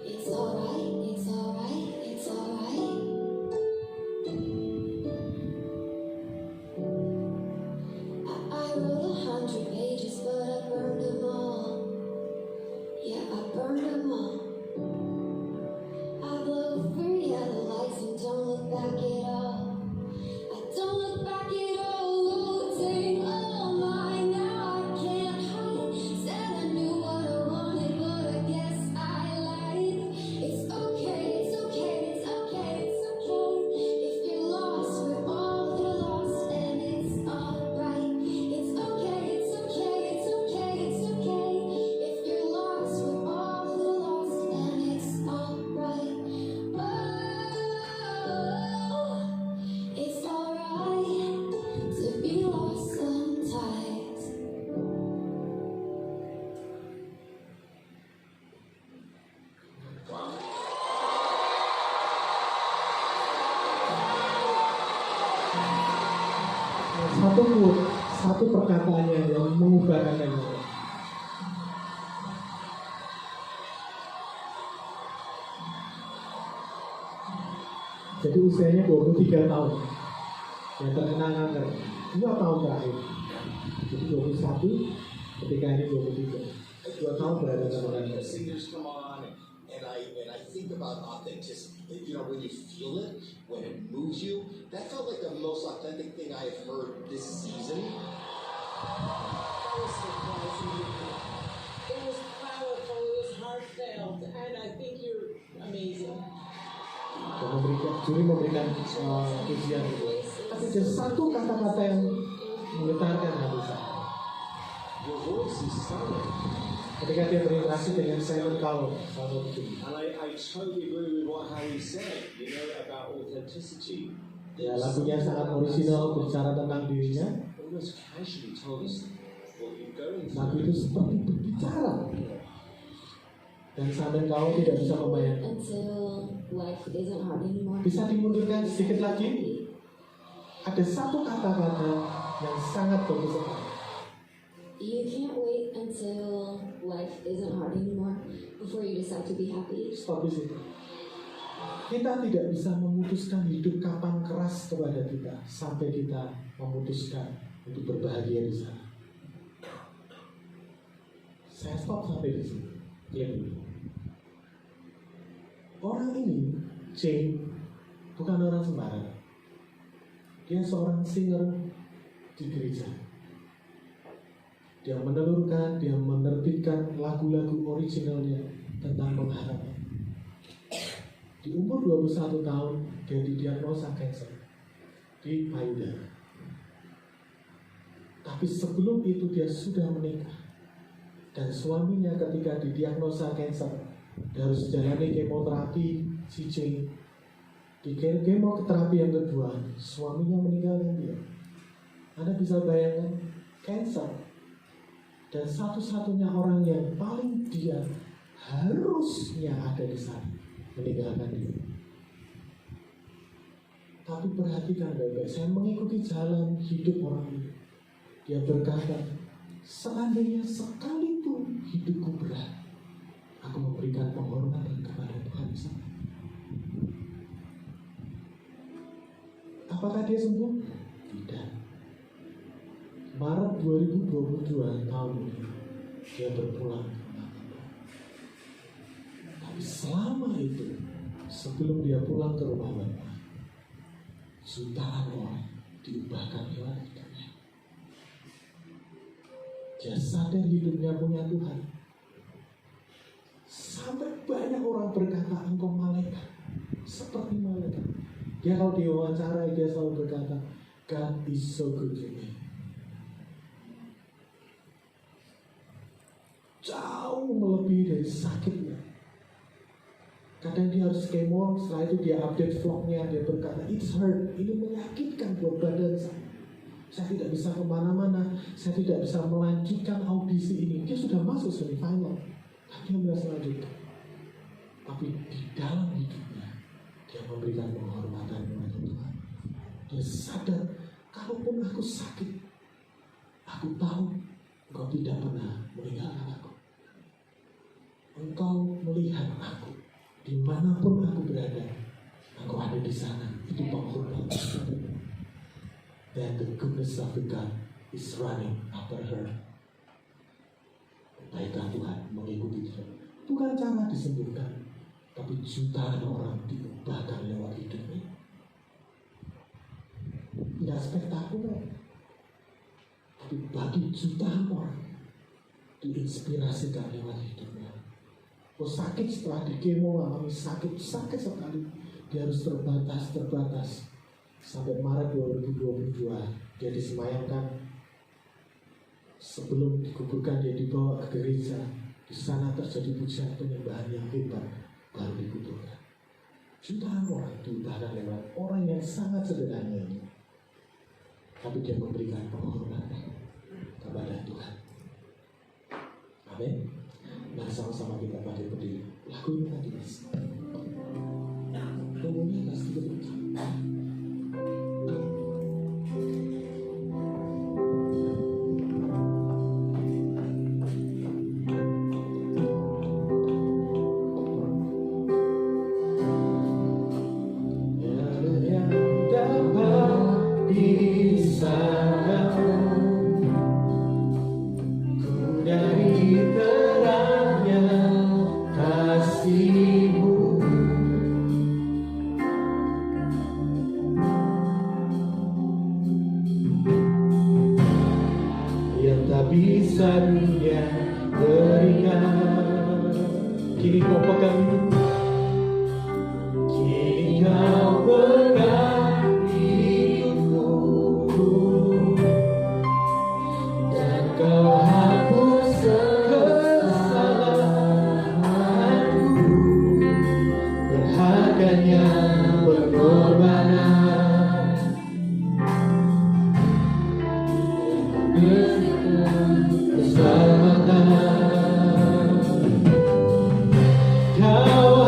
It's alright, it's alright, it's alright. I wrote 100 pages, but I burned them all. Yeah, I burned them all. I blow through yellow lights and don't look back at all. I don't look back at all. Oh, dang, oh my, now I can't hide. Said I knew what I wanted, but I guess I lied. It's okay, it's okay, it's okay, it's okay. If you're lost, we're all a little lost, and it's alright. It's okay, it's okay, it's okay, it's okay. If you're lost, we're all a little lost, and it's alright. Oh, it's alright to be lost sometimes. Satu quote, satu perkataannya yang mengubahkan saya. Jadi usianya 23 tahun yang terkena kanker 2 tahun terakhir. Jadi 21 ketika ini 23 2 tahun berada dalam kanker. Singers come on, and I think about authenticity. You know, when you feel it, when it moves you, that felt like the most authentic thing I have heard this season. That was surprising. It was powerful, it was heartfelt, and I think you're amazing. Dan juri memberikan pujian itu. Tapi ada satu kata-kata yang menggetarkan hati saya. Your voice is stunning. Ketika dia berinteraksi dengan Simon Cowell, salah satu juri. And I totally agree with what Harry said, you know, about authenticity. Ya, lagunya sangat original, bicara tentang dirinya. Almost casually told us what you're going Lagu through. itu seperti berbicara. Dan Simon Cowell tidak bisa membayangkan. Until life isn't hard anymore. Bisa dimundurkan sedikit lagi. Ada satu kata-kata yang sangat bagus sekali. You can't wait until life isn't hard anymore before you decide to be happy. Stop di situ. Kita tidak bisa memutuskan hidup kapan keras kepada kita sampai kita memutuskan untuk berbahagia di sana. Saya stop sampai di sini. Klik dulu. Orang ini, C, bukan orang sembarangan. Dia seorang singer di gereja. Dia menelurkan, dia menerbitkan lagu-lagu originalnya tentang pengharapan. Di umur 21 tahun, dia didiagnosa kanker di payudara. Tapi sebelum itu dia sudah menikah. Dan suaminya ketika didiagnosa kanker, dia harus jalani kemoterapi, CJ. Di kemoterapi yang kedua, suaminya meninggalkan dia. Anda bisa bayangkan, kanker. Dan satu-satunya orang yang paling dia harusnya ada di sana, meninggalkan dia. Tapi perhatikan baik-baik, saya mengikuti jalan hidup orang ini. Dia berkata, seandainya sekalipun hidupku berat, aku memberikan penghormatan kepada Tuhan di sana. Apakah dia sembuh? Tidak. Maret 2022 tahun ini dia berpulang. Tapi selama itu, sebelum dia pulang ke rumah Bapak, jutaan orang diubahkan lewat hidupnya. Dia sadar hidupnya punya Tuhan. Sampai banyak orang berkata, engkau malaikat, seperti malaikat. Dia kalau diwawancara, dia selalu berkata, God is so good to me. Jauh melebihi dari sakitnya. Kadang dia harus kemo, setelah itu dia update vlognya, dia berkata, it's hurt, ini menyakitkan buat badan saya. Saya tidak bisa kemana-mana, saya tidak bisa melanjutkan audisi ini. Dia sudah masuk semifinal, tapi dia bisa lanjutkan. Tapi di dalam hidupnya, dia memberikan penghormatan kepada Tuhan. Dia sadar, kalaupun aku sakit, aku tahu Engkau tidak pernah meninggalkan aku. Engkau melihat aku dimanapun aku berada, Engkau ada di sana. Itu penghormatan. That the goodness of the God is running after her. Kebaikan Tuhan mengikuti dia. Bukan cara disembuhkan, tapi jutaan orang diubahkan lewat hidupnya. Tidak spektakuler, tapi bagi jutaan orang diinspirasikan lewat hidupnya. Oh, sakit setelah di kemo, alami sakit sekali. Dia harus terbatas. Sampai Maret 2022 dia disemayamkan. Sebelum dikuburkan dia dibawa ke gereja. Di sana terjadi pujian penyembahan yang hebat, baru dikuburkan. Jutaan orang diubahkan lewat orang yang sangat sederhana ini. Tapi dia memberikan penghormatan kepada Tuhan. Amin. Nah, sama-sama kita bangkit berdiri. Lagu ini tadi mas. Umumnya pasti begitu. Kau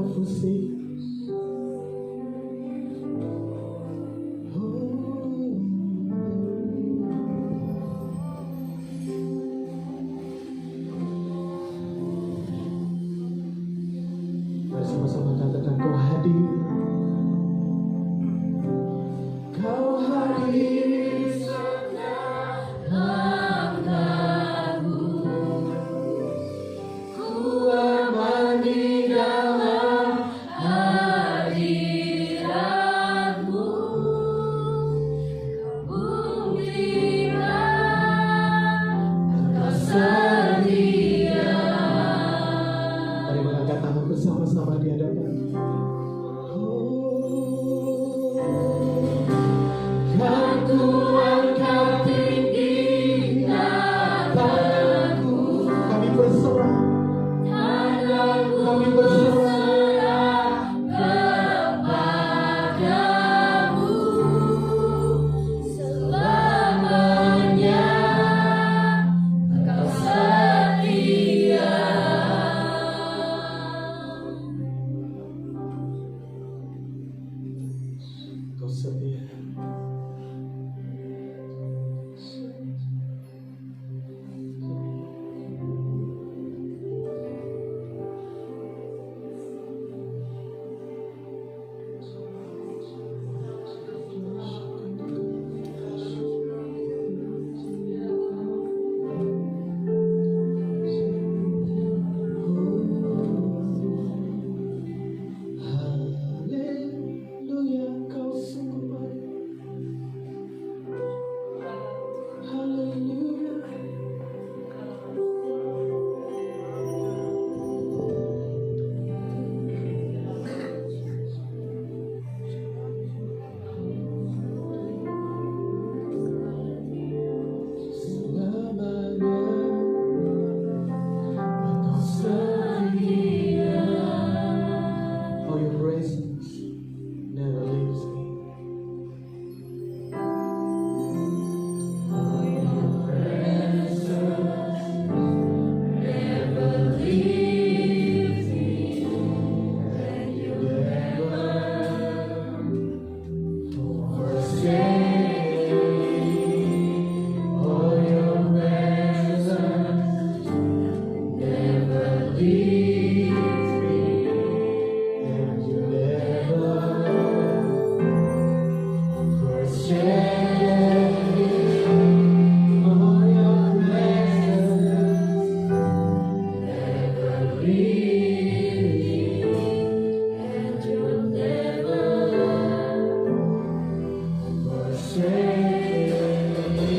anfusi. Bersama-sama katakan kau hadir. Kau hadir ku aman di dalam hadiratmu. Buktikan kau setia. Mari mengangkat tangan bersama-sama di hadapan. Kan ku angkat tinggi namamu. Kami berserah. Kami berserah kepadamu selamanya. Engkau setia. Engkau setia. Haleluya, kau sungguh baik. Haleluya. Selamanya engkau setia. Oh, your presence never leaves me. Oh, your presence never leaves me. And you never forsake me. Oh, your presence never leaves me. And you never forsake me. Oh, your presence never leaves me. And you never forsake me.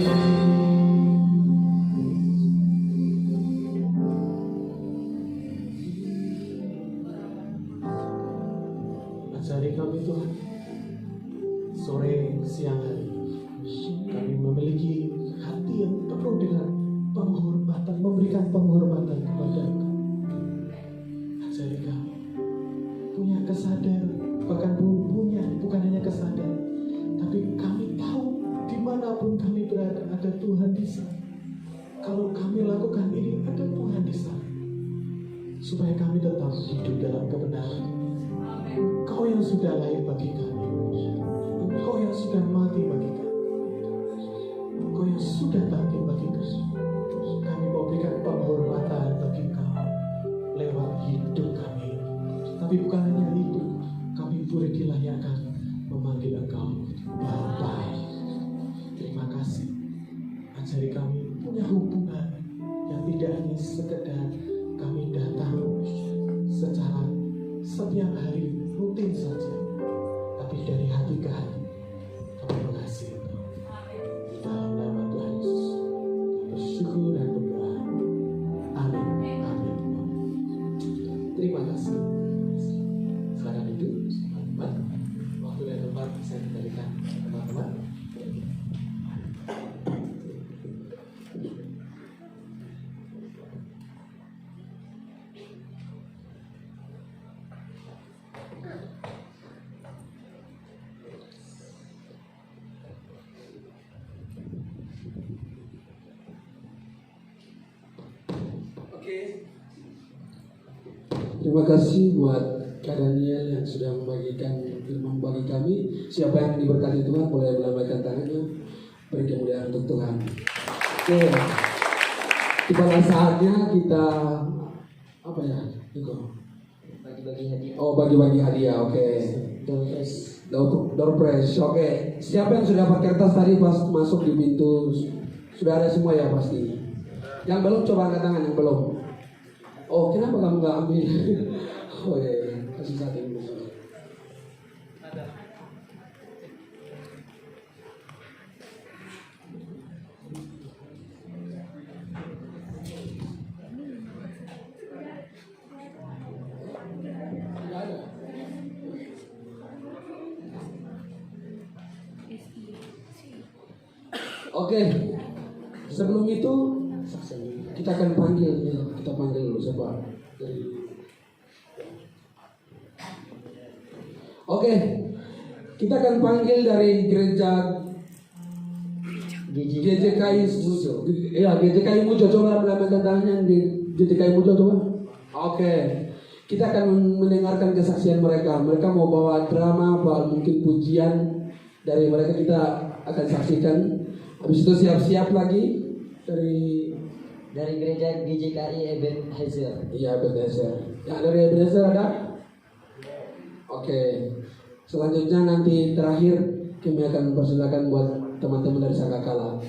Ajari kami Tuhan, sore siang hari kami memiliki hati yang penuh dengan penghormatan, memberikan penghormatan kepada Engkau. Ajari kami punya kesadaran, bahkan bukan hanya kesadaran, tapi kami tahu dimanapun kami berada ada Tuhan di sana. Kalau kami lakukan ini ada Tuhan di sana, supaya kami tetap hidup dalam kebenaran. Engkau yang sudah lahir bagi kami, Engkau yang sudah mati bagi kami, Engkau yang sudah bangkit bagi kami. Kami mau berikan penghormatan bagi Engkau lewat hidup kami. Tapi bukan hanya itu, kami boleh dilayakkan memanggil Engkau Bapa. Terima kasih. Ajari kami punya hubungan yang tidak hanya sekedar kami datang secara setiap hari rutin saja, tapi dari hati ke hati kami mengasihi Engkau. Dalam nama Tuhan Yesus kami bersyukur dan berdoa. Amin. Amin. Terima kasih. Silakan duduk teman-teman. Waktu dan tempat saya kembalikan teman-teman. Terima kasih buat Kak Daniel yang sudah membagikan firman bagi kami. Siapa yang diberkati Tuhan boleh melambaikan tangannya. Beri kemuliaan untuk Tuhan. Oke. Pada saatnya kita apa ya? Bagi-bagi hadiah. Oh, bagi-bagi hadiah. Oke. Door prize. Oke. Siapa yang sudah dapat kertas tadi pas masuk di pintu? Sudah ada semua ya pasti. Yang belum coba angkat tangan yang belum. Oh, kenapa kamu nggak ambil? Oh ya, kasih satu dulu. Oke, sebelum itu kita akan panggil, ya, kita panggil dulu siapa? Oke, kita akan panggil dari gereja GJKI Mujo. Ya, GJKI Mujo, coba melambaikan tangannya di GJKI Mujo coba. Oke, kita akan mendengarkan kesaksian mereka. Mereka mau bawa drama, bawa mungkin pujian dari mereka, kita akan saksikan. Habis itu siap-siap lagi dari gereja GJKI Ebenezer. Iya, Ebenezer. Ya, dari Ebenezer ada? Oke. Selanjutnya nanti terakhir kami akan persilakan buat teman-teman dari Sangkakala.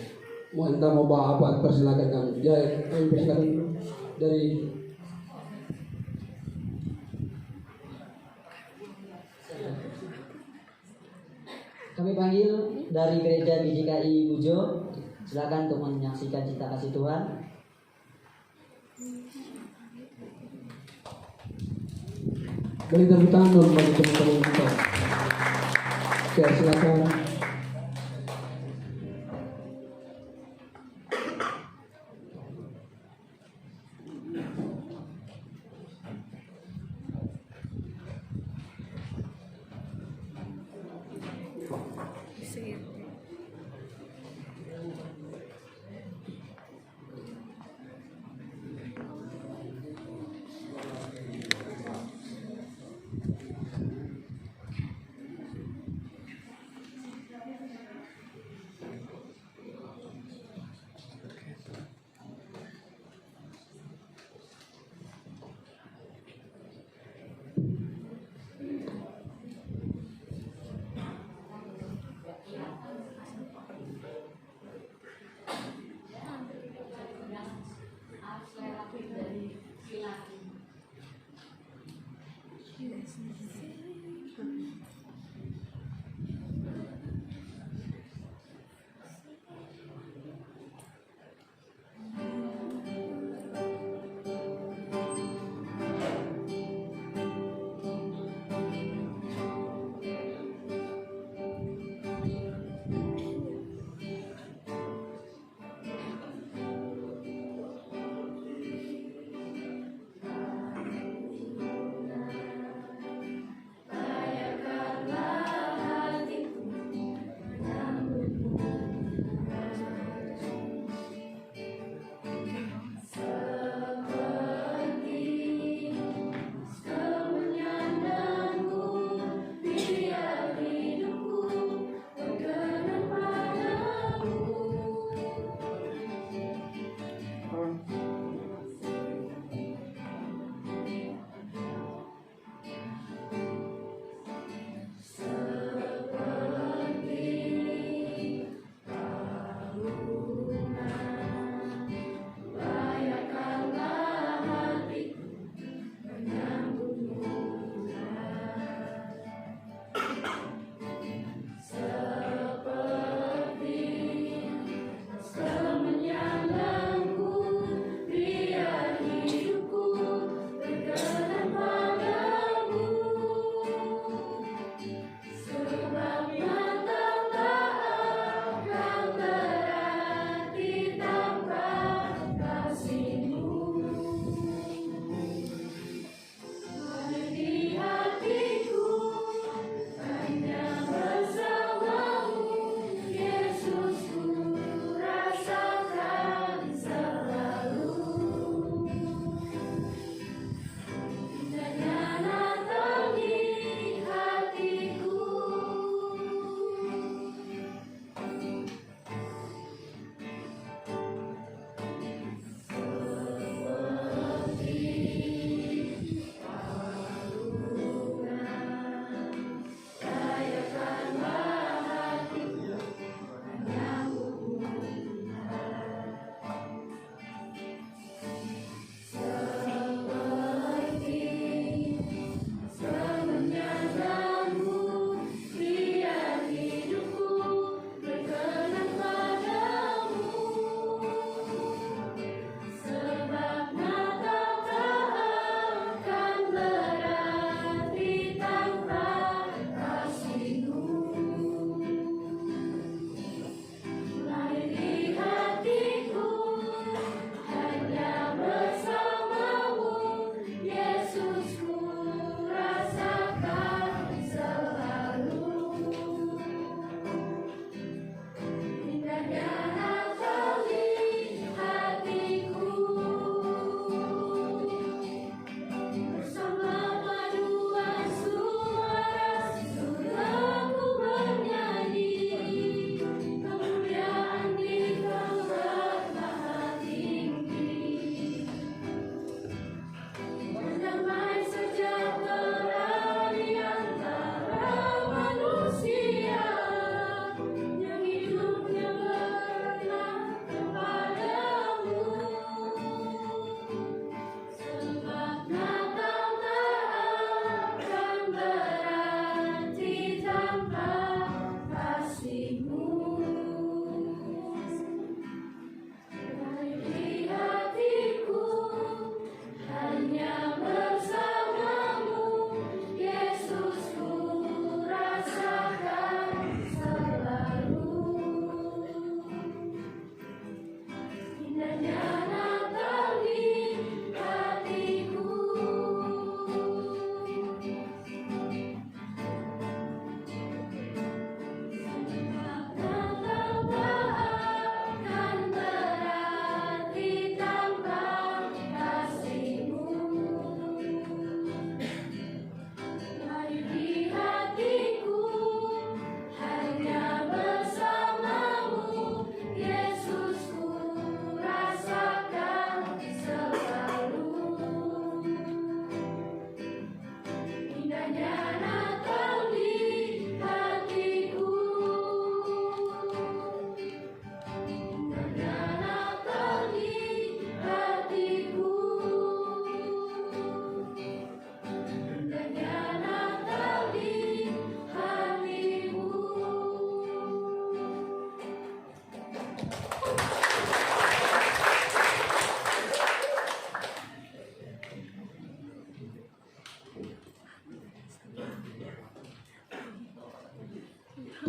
Mau entah mau bawa apa, persilakan kami. Ya, kami persilakan dari Kami panggil dari gereja GJKI Mujo. Silakan untuk menyaksikan Cita Kasih Tuhan. beri tepuk tangan dong bagi teman-teman kita. Oke, silakan.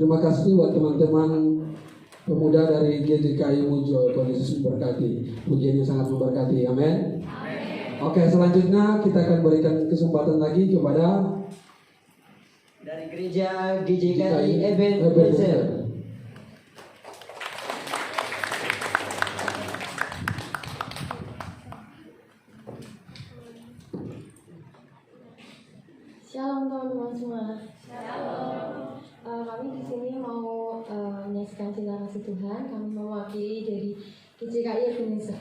Terima kasih buat teman-teman pemuda dari GJKI Muncul. Tuhan Yesus memberkati. Pujiannya sangat memberkati. Amin. Oke, selanjutnya kita akan berikan kesempatan lagi kepada dari gereja GJKI Ebenezer. Shalom teman-teman semua. Shalom. Kami di sini mau menyaksikan cinta kasih Tuhan. Kami mewakili dari GJKI Ebenezer.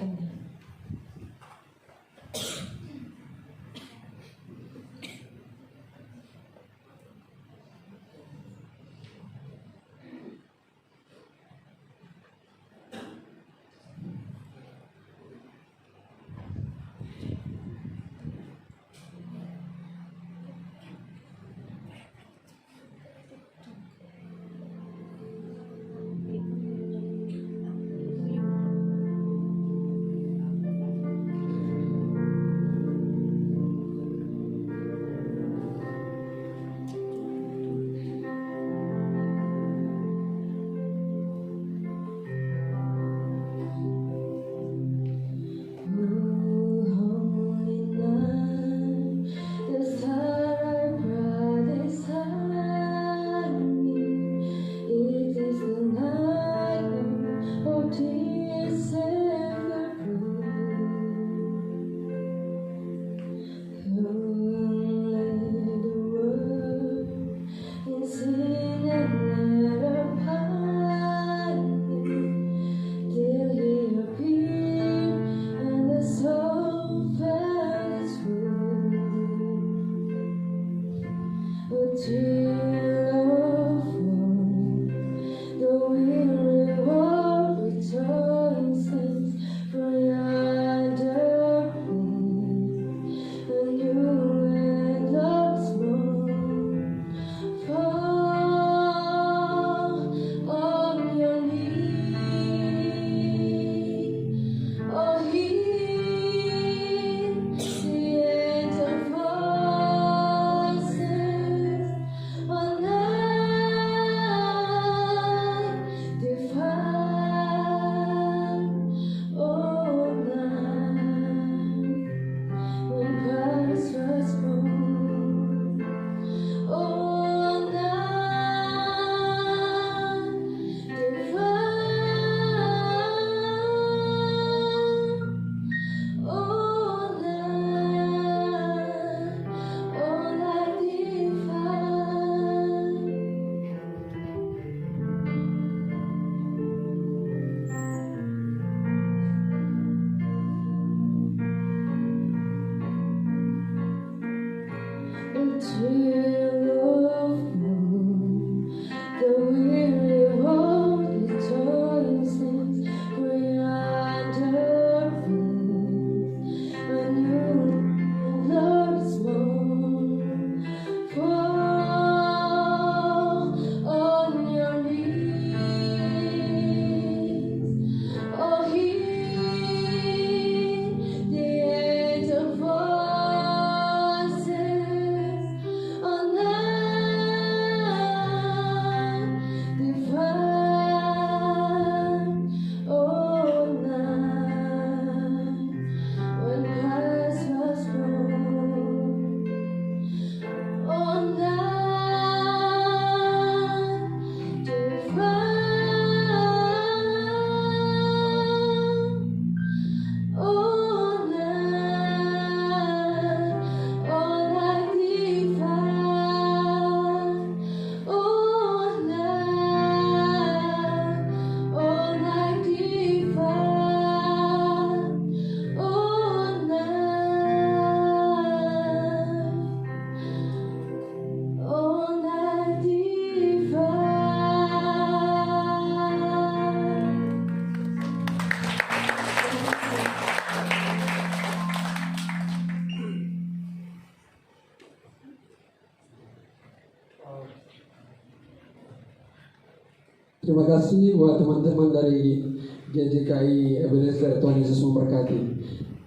Terima kasih buat teman-teman dari GJKI Ebenezer. Tuhan Yesus memberkati.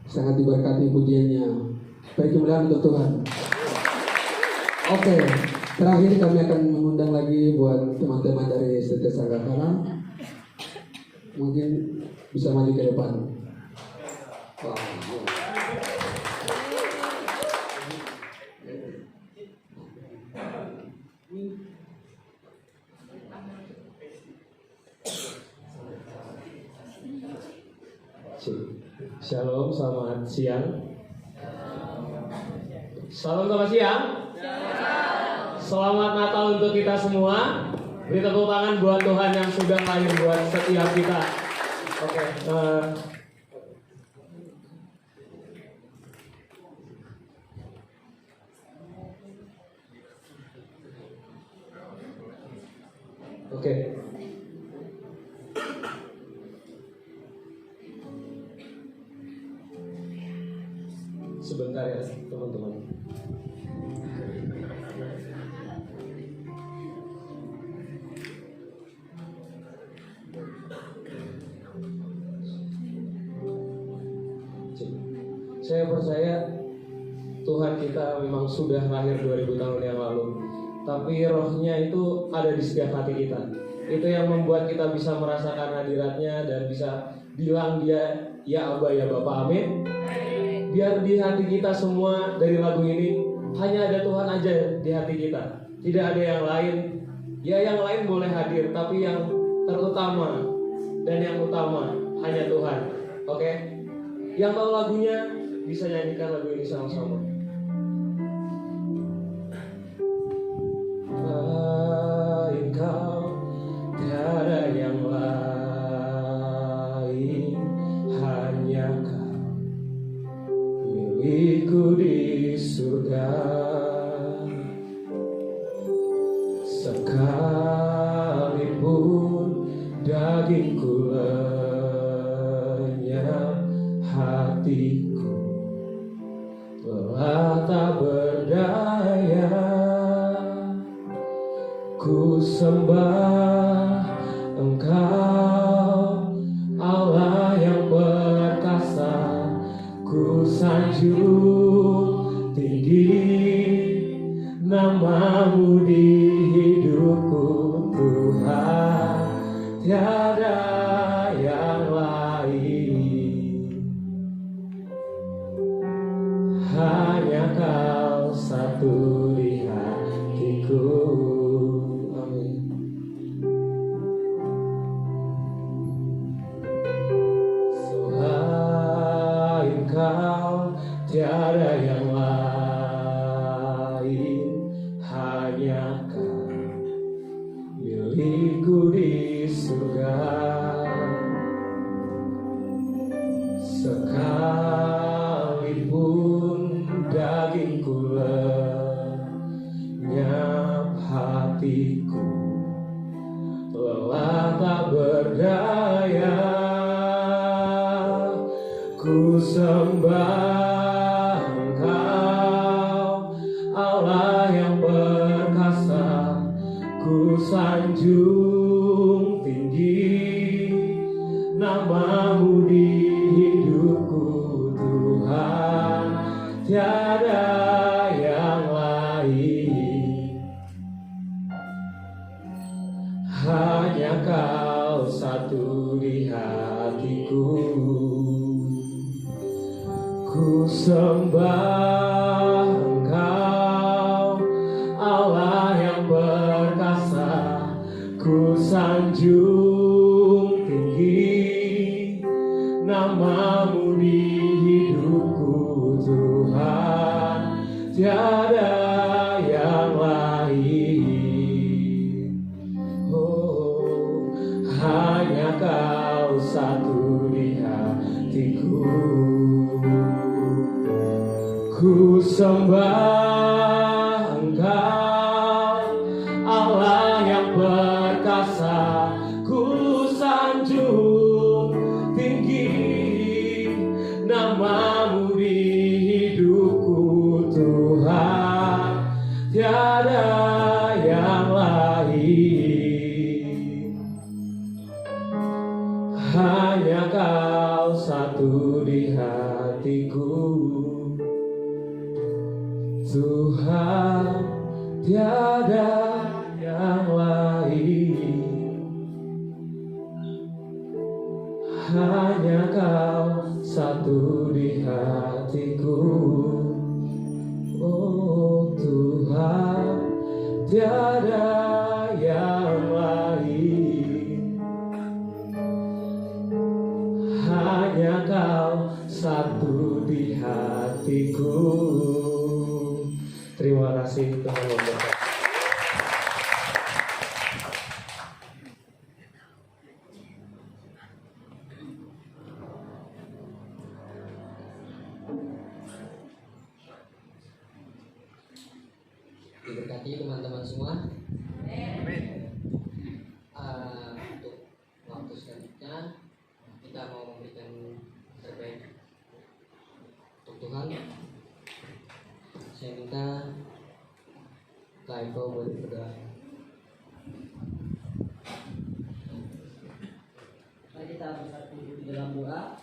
Sangat diberkati pujiannya. Beri kemuliaan untuk Tuhan. Oke, terakhir kami akan mengundang lagi buat teman-teman dari Setia Sanggakarang. Mungkin bisa maju ke depan. Wow. Shalom, selamat siang. Shalom, selamat siang. Selamat Natal untuk kita semua. Beri tepuk tangan buat Tuhan yang sudah lahir buat setiap kita. Oke. Oke. Sebentar ya teman-teman. Saya percaya Tuhan kita memang sudah lahir 2000 tahun yang lalu, tapi rohnya itu ada di setiap hati kita. Itu yang membuat kita bisa merasakan hadiratnya dan bisa bilang dia ya Aba ya Bapa, amin. Biar di hati kita semua dari lagu ini hanya ada Tuhan aja di hati kita, tidak ada yang lain. Ya yang lain boleh hadir, tapi yang terutama dan yang utama hanya Tuhan. Oke? Yang tahu lagunya bisa nyanyikan lagu ini sama-sama. Engkau tiada yang lain, hanya Kau milikku di surga. Sekalipun dagingku lenyap, hatiku telah tak berdaya. Ku sembah Engkau, Allah yang perkasa. Ku sanjung tinggi nama-Mu di hidupku, Tuhan, tiada yang lain. Hanya Kau satu di hatiku. Amin. Selain Kau tiada yang lain, hanya Kau milikku di surga. Sekalipun dagingku lenyap, hatiku telah tak berdaya. Ku sembah Engkau, Allah yang perkasa. Ku sanjung tinggi nama-Mu di hidupku, Tuhan, tiada yang lain. Hanya Kau satu di hatiku. Ku sembah Engkau, Allah yang perkasa. Ku sanjung tinggi nama-Mu di hidupku, Tuhan, tiada yang lain. Oh, hanya Kau satu di hatiku. Ku sembah Engkau, Allah yang perkasa. Ku sanjung tinggi nama-Mu di hidupku, Tuhan, tiada yang lain. Hanya Kau satu di hatiku, Tuhan, tiada yang lain, hanya Kau satu di hatiku. Oh Tuhan, tiada yang lain, hanya Kau satu di hatiku. Terima kasih Tuhan memberkati. Diberkati teman-teman semua. Untuk waktu selanjutnya kita mau memberikan terbaik untuk Tuhan. Saya minta Kak Eko boleh berdoa. Mari kita bersatu di dalam doa.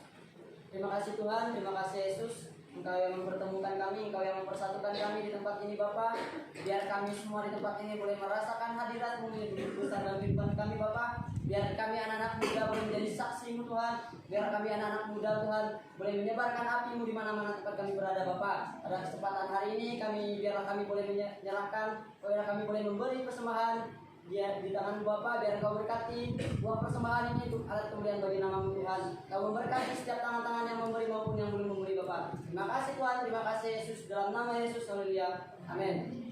Terima kasih Tuhan, terima kasih Yesus. Engkau yang mempertemukan kami, Engkau yang mempersatukan kami di tempat ini Bapa. Biar kami semua di tempat ini boleh merasakan hadirat-Mu yang besar dalam kehidupan kami Bapa. Biar kami anak-anak muda boleh menjadi saksi-Mu Tuhan. Biar kami anak-anak muda Tuhan boleh menyebarkan api-Mu di mana-mana tempat kami berada Bapa. Pada kesempatan hari ini biarlah kami boleh menyerahkan, biarlah kami boleh memberi persembahan. Biar di tangan Bapa, biar Kau berkati buah persembahan ini untuk alat kemuliaan bagi nama-Mu Tuhan. Kau memberkati setiap tangan-tangan yang memberi maupun yang belum memberi Bapa. Terima kasih Tuhan, terima kasih Yesus, dalam nama Yesus, haleluya, amin.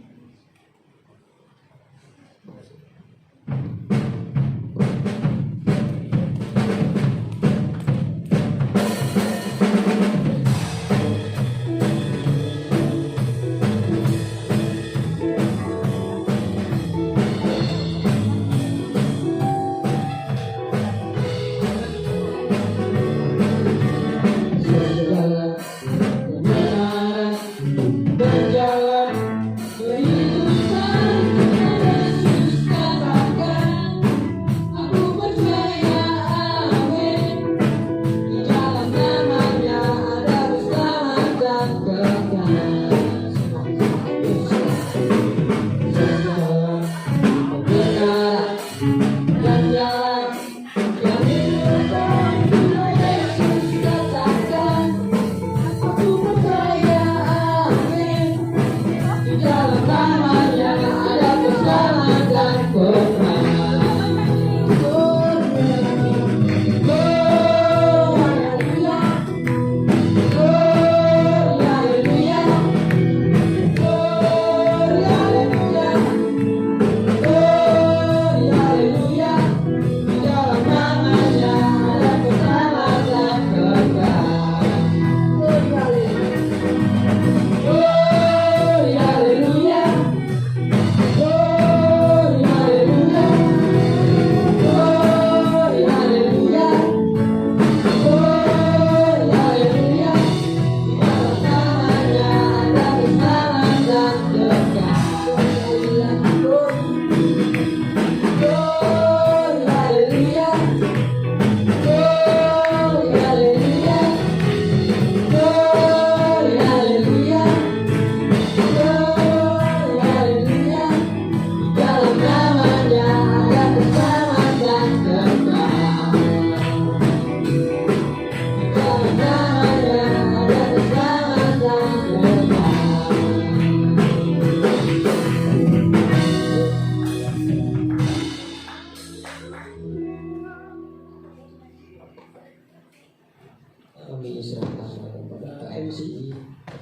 Kami serahkan kepada MC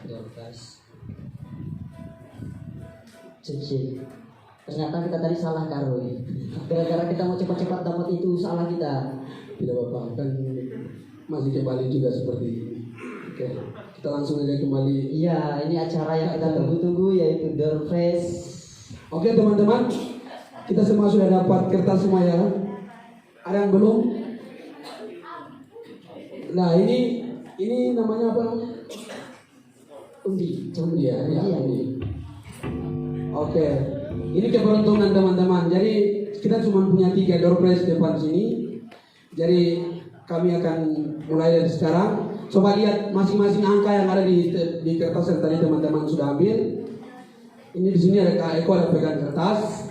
Dorcas. Cek. Ternyata kita tadi salah karo ya. Gara-gara kita mau cepat-cepat dapat itu salah kita. Tidak apa-apa, kan masih kembali juga seperti ini. Oke, kita langsung aja kembali. Iya, ini acara yang kita tunggu-tunggu yaitu Dorcas. Oke teman-teman, kita semua sudah dapat kertas semua ya. Ada yang belum? Nah ini namanya apa? Undi ya, undi. Oke, ini keberuntungan teman-teman. Jadi kita cuma punya 3 door prize depan sini. Jadi kami akan mulai dari sekarang. Coba lihat masing-masing angka yang ada di kertas yang tadi teman-teman sudah ambil. Ini di sini ada Kak Eko ada pegang kertas.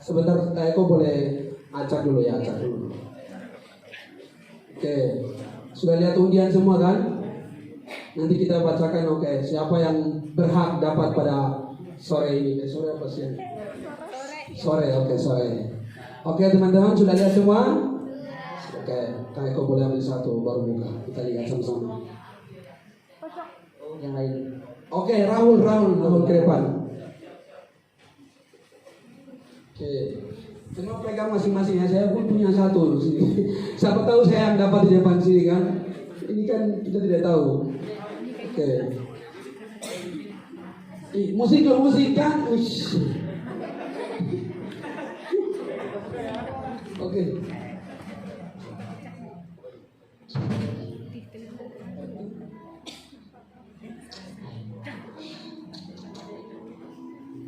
Sebentar Kak Eko boleh acak dulu ya, acak dulu. Oke, sudah lihat undian semua kan? Nanti kita bacakan, oke, siapa yang berhak dapat pada sore ini? Sore apa sih? Sore, oke, sore. Oke teman-teman, sudah lihat semua? Oke, Kak Eko boleh ambil satu, baru buka. Kita lihat sama-sama. Yang lain. Oke, Rahul ke depan. Oke, cuma pegang masing-masing ya. Saya pun punya satu di sini. Siapa tahu saya yang dapat di depan sini kan? Ini kan kita tidak tahu. Oke. Musik kan? Uish. Oke.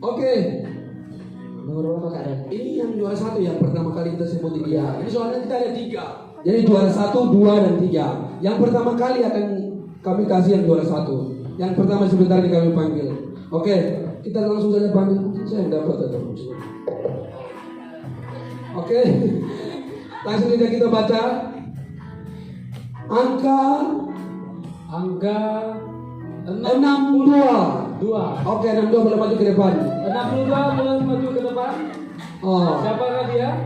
Oke. Nomor berapa Kak Ren? Ini yang juara 1 yang pertama kali kita sebutin dia. Ini soalnya kita ada 3. Jadi juara 1, 2, dan 3. Yang pertama kali akan kami kasih yang juara 1. Yang pertama sebentar ini kami panggil. Oke, kita langsung saja panggil. Saya yang dapat atau Oke. Langsung saja kita baca. Angka 62. Oke, 62 boleh maju ke depan. 62 boleh maju ke depan. Oh. Siapakah dia?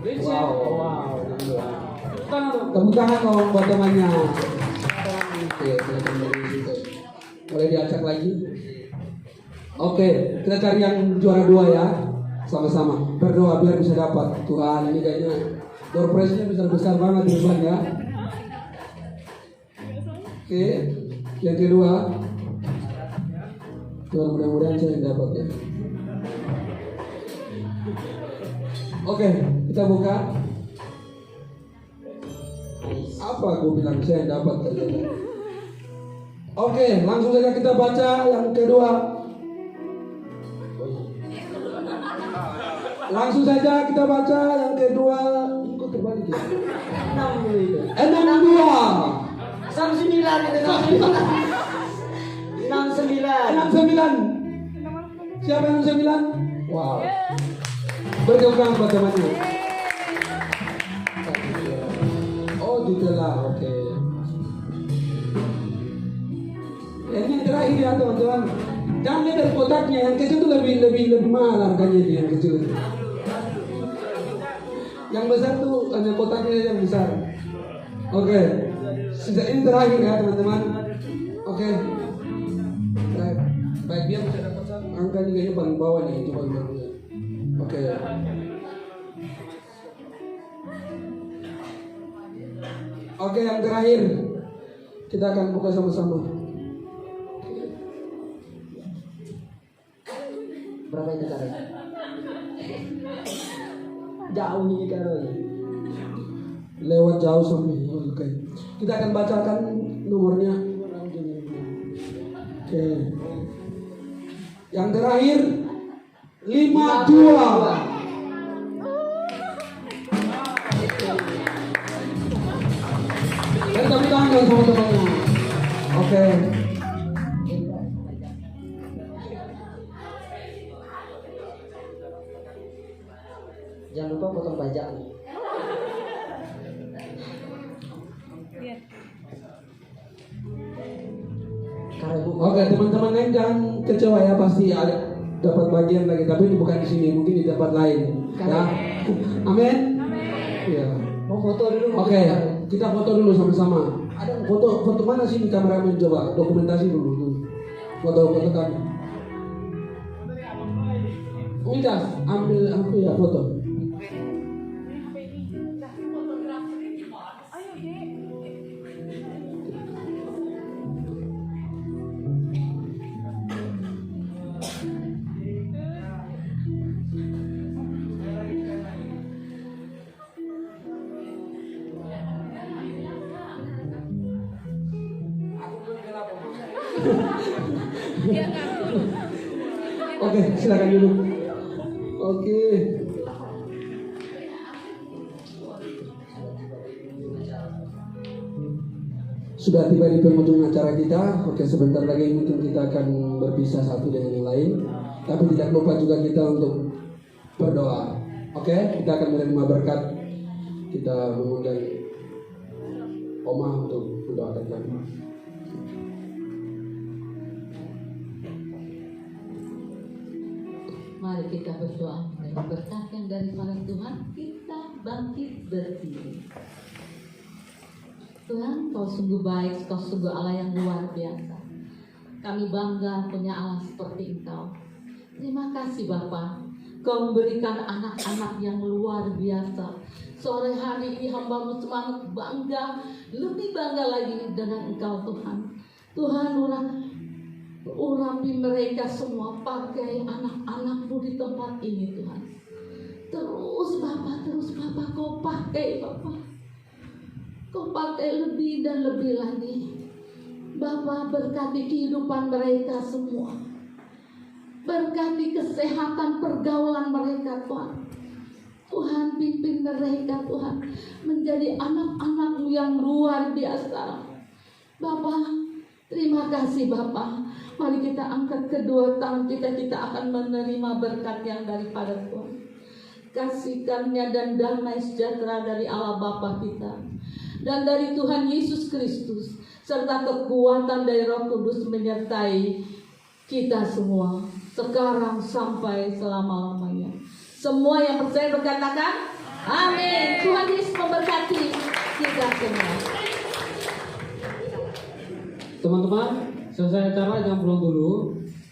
Richard. Wow. Tepuk tangan dong. Tepuk tangan dong buat temannya. Oke, boleh diacak lagi. Oke, kita cari yang juara 2 ya. Sama-sama berdoa biar bisa dapat. Tuhan, ini kayaknya door prize-nya besar-besar banget Tuhan ya. Oke, yang kedua. Tuhan mudah-mudahan saya yang dapat ya. Oke, kita buka. Apa aku bilang saya yang dapat ternyata. Oke, langsung saja kita baca yang kedua. Langsung saja kita baca yang kedua. Kok terbalik ya? 62. 69. Siapa yang 69? Wow. Bertepuk tangan buat temannya. Oh, detail. Oke. Ini yang terakhir ya teman-teman. Jangan lihat dari kotaknya, yang kecil itu lebih mahal harganya yang kecil itu. Yang besar tuh hanya kotaknya yang besar. Oke. Ini terakhir ya teman-teman. Oke. Baik, dia bisa dapat angkanya kayaknya paling bawah nih, itu paling bawah. Oke. Oke, yang terakhir kita akan buka sama-sama. Berapa itu Kak Ren? Jauh ini Kak Ren. Lewat jauh sampai. Oke. Kita akan bacakan nomornya. Oke. Yang terakhir 52. Dan tepuk tangan sama temannya. Oke. Jangan lupa potong pajak. Oke, teman-teman lain jangan kecewa ya, pasti ada dapat bagian lagi, tapi ini bukan di sini, mungkin di tempat lain. Ya. Amin. Iya. Mau foto dulu. Oke, kita foto dulu sama-sama. Ada foto mana sih kameramen, coba dokumentasi dulu. Foto kami. Udah, ambil aku ya foto. Oke, silakan dulu. Oke. sudah tiba di penghujung acara kita. Oke, sebentar lagi mungkin kita akan berpisah satu dengan yang lain. Tapi tidak lupa juga kita untuk berdoa. Oke, kita akan menerima berkat. Kita mengundang Oma untuk mendoakan kami. Mari kita berdoa. Berkat yang daripada Tuhan, kita bangkit berdiri. Tuhan, Kau sungguh baik, Kau sungguh Allah yang luar biasa. Kami bangga punya Allah seperti Engkau. Terima kasih Bapa, Kau memberikan anak-anak yang luar biasa. Sore hari ini hamba-Mu semangat bangga, lebih bangga lagi dengan Engkau Tuhan. Tuhan, urapi mereka semua, pakai anak-anak-Mu di tempat ini Tuhan. Terus Bapa, Kau pakai Bapa. Kau pakai lebih dan lebih lagi. Bapa, berkati kehidupan mereka semua. Berkati kesehatan pergaulan mereka Tuhan. Tuhan, pimpin mereka Tuhan menjadi anak-anak-Mu yang luar biasa. Bapa, terima kasih Bapa. Mari kita angkat kedua tangan kita akan menerima berkat yang daripada Tuhan. Kasih karunia dan damai sejahtera dari Allah Bapa kita dan dari Tuhan Yesus Kristus, serta kekuatan dari Roh Kudus menyertai kita semua sekarang sampai selama-lamanya. Semua yang percaya berkatakan amin. Tuhan Yesus memberkati kita semua. Teman-teman, selesai acara jangan pulang dulu.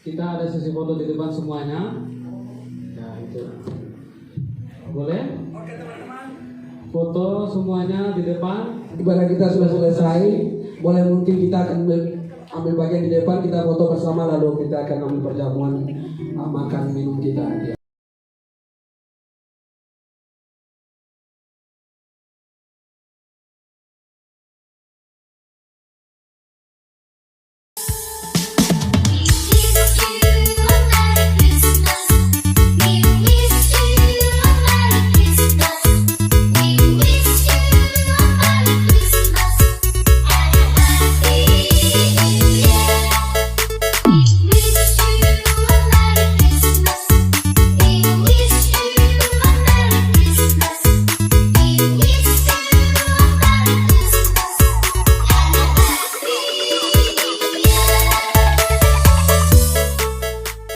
Kita ada sesi foto di depan semuanya. Ya itu. Boleh? Oke teman-teman. Foto semuanya di depan. Ibadah kita sudah selesai. Boleh mungkin kita akan ambil bagian di depan, kita foto bersama, lalu kita akan ambil perjamuan makan minum kita.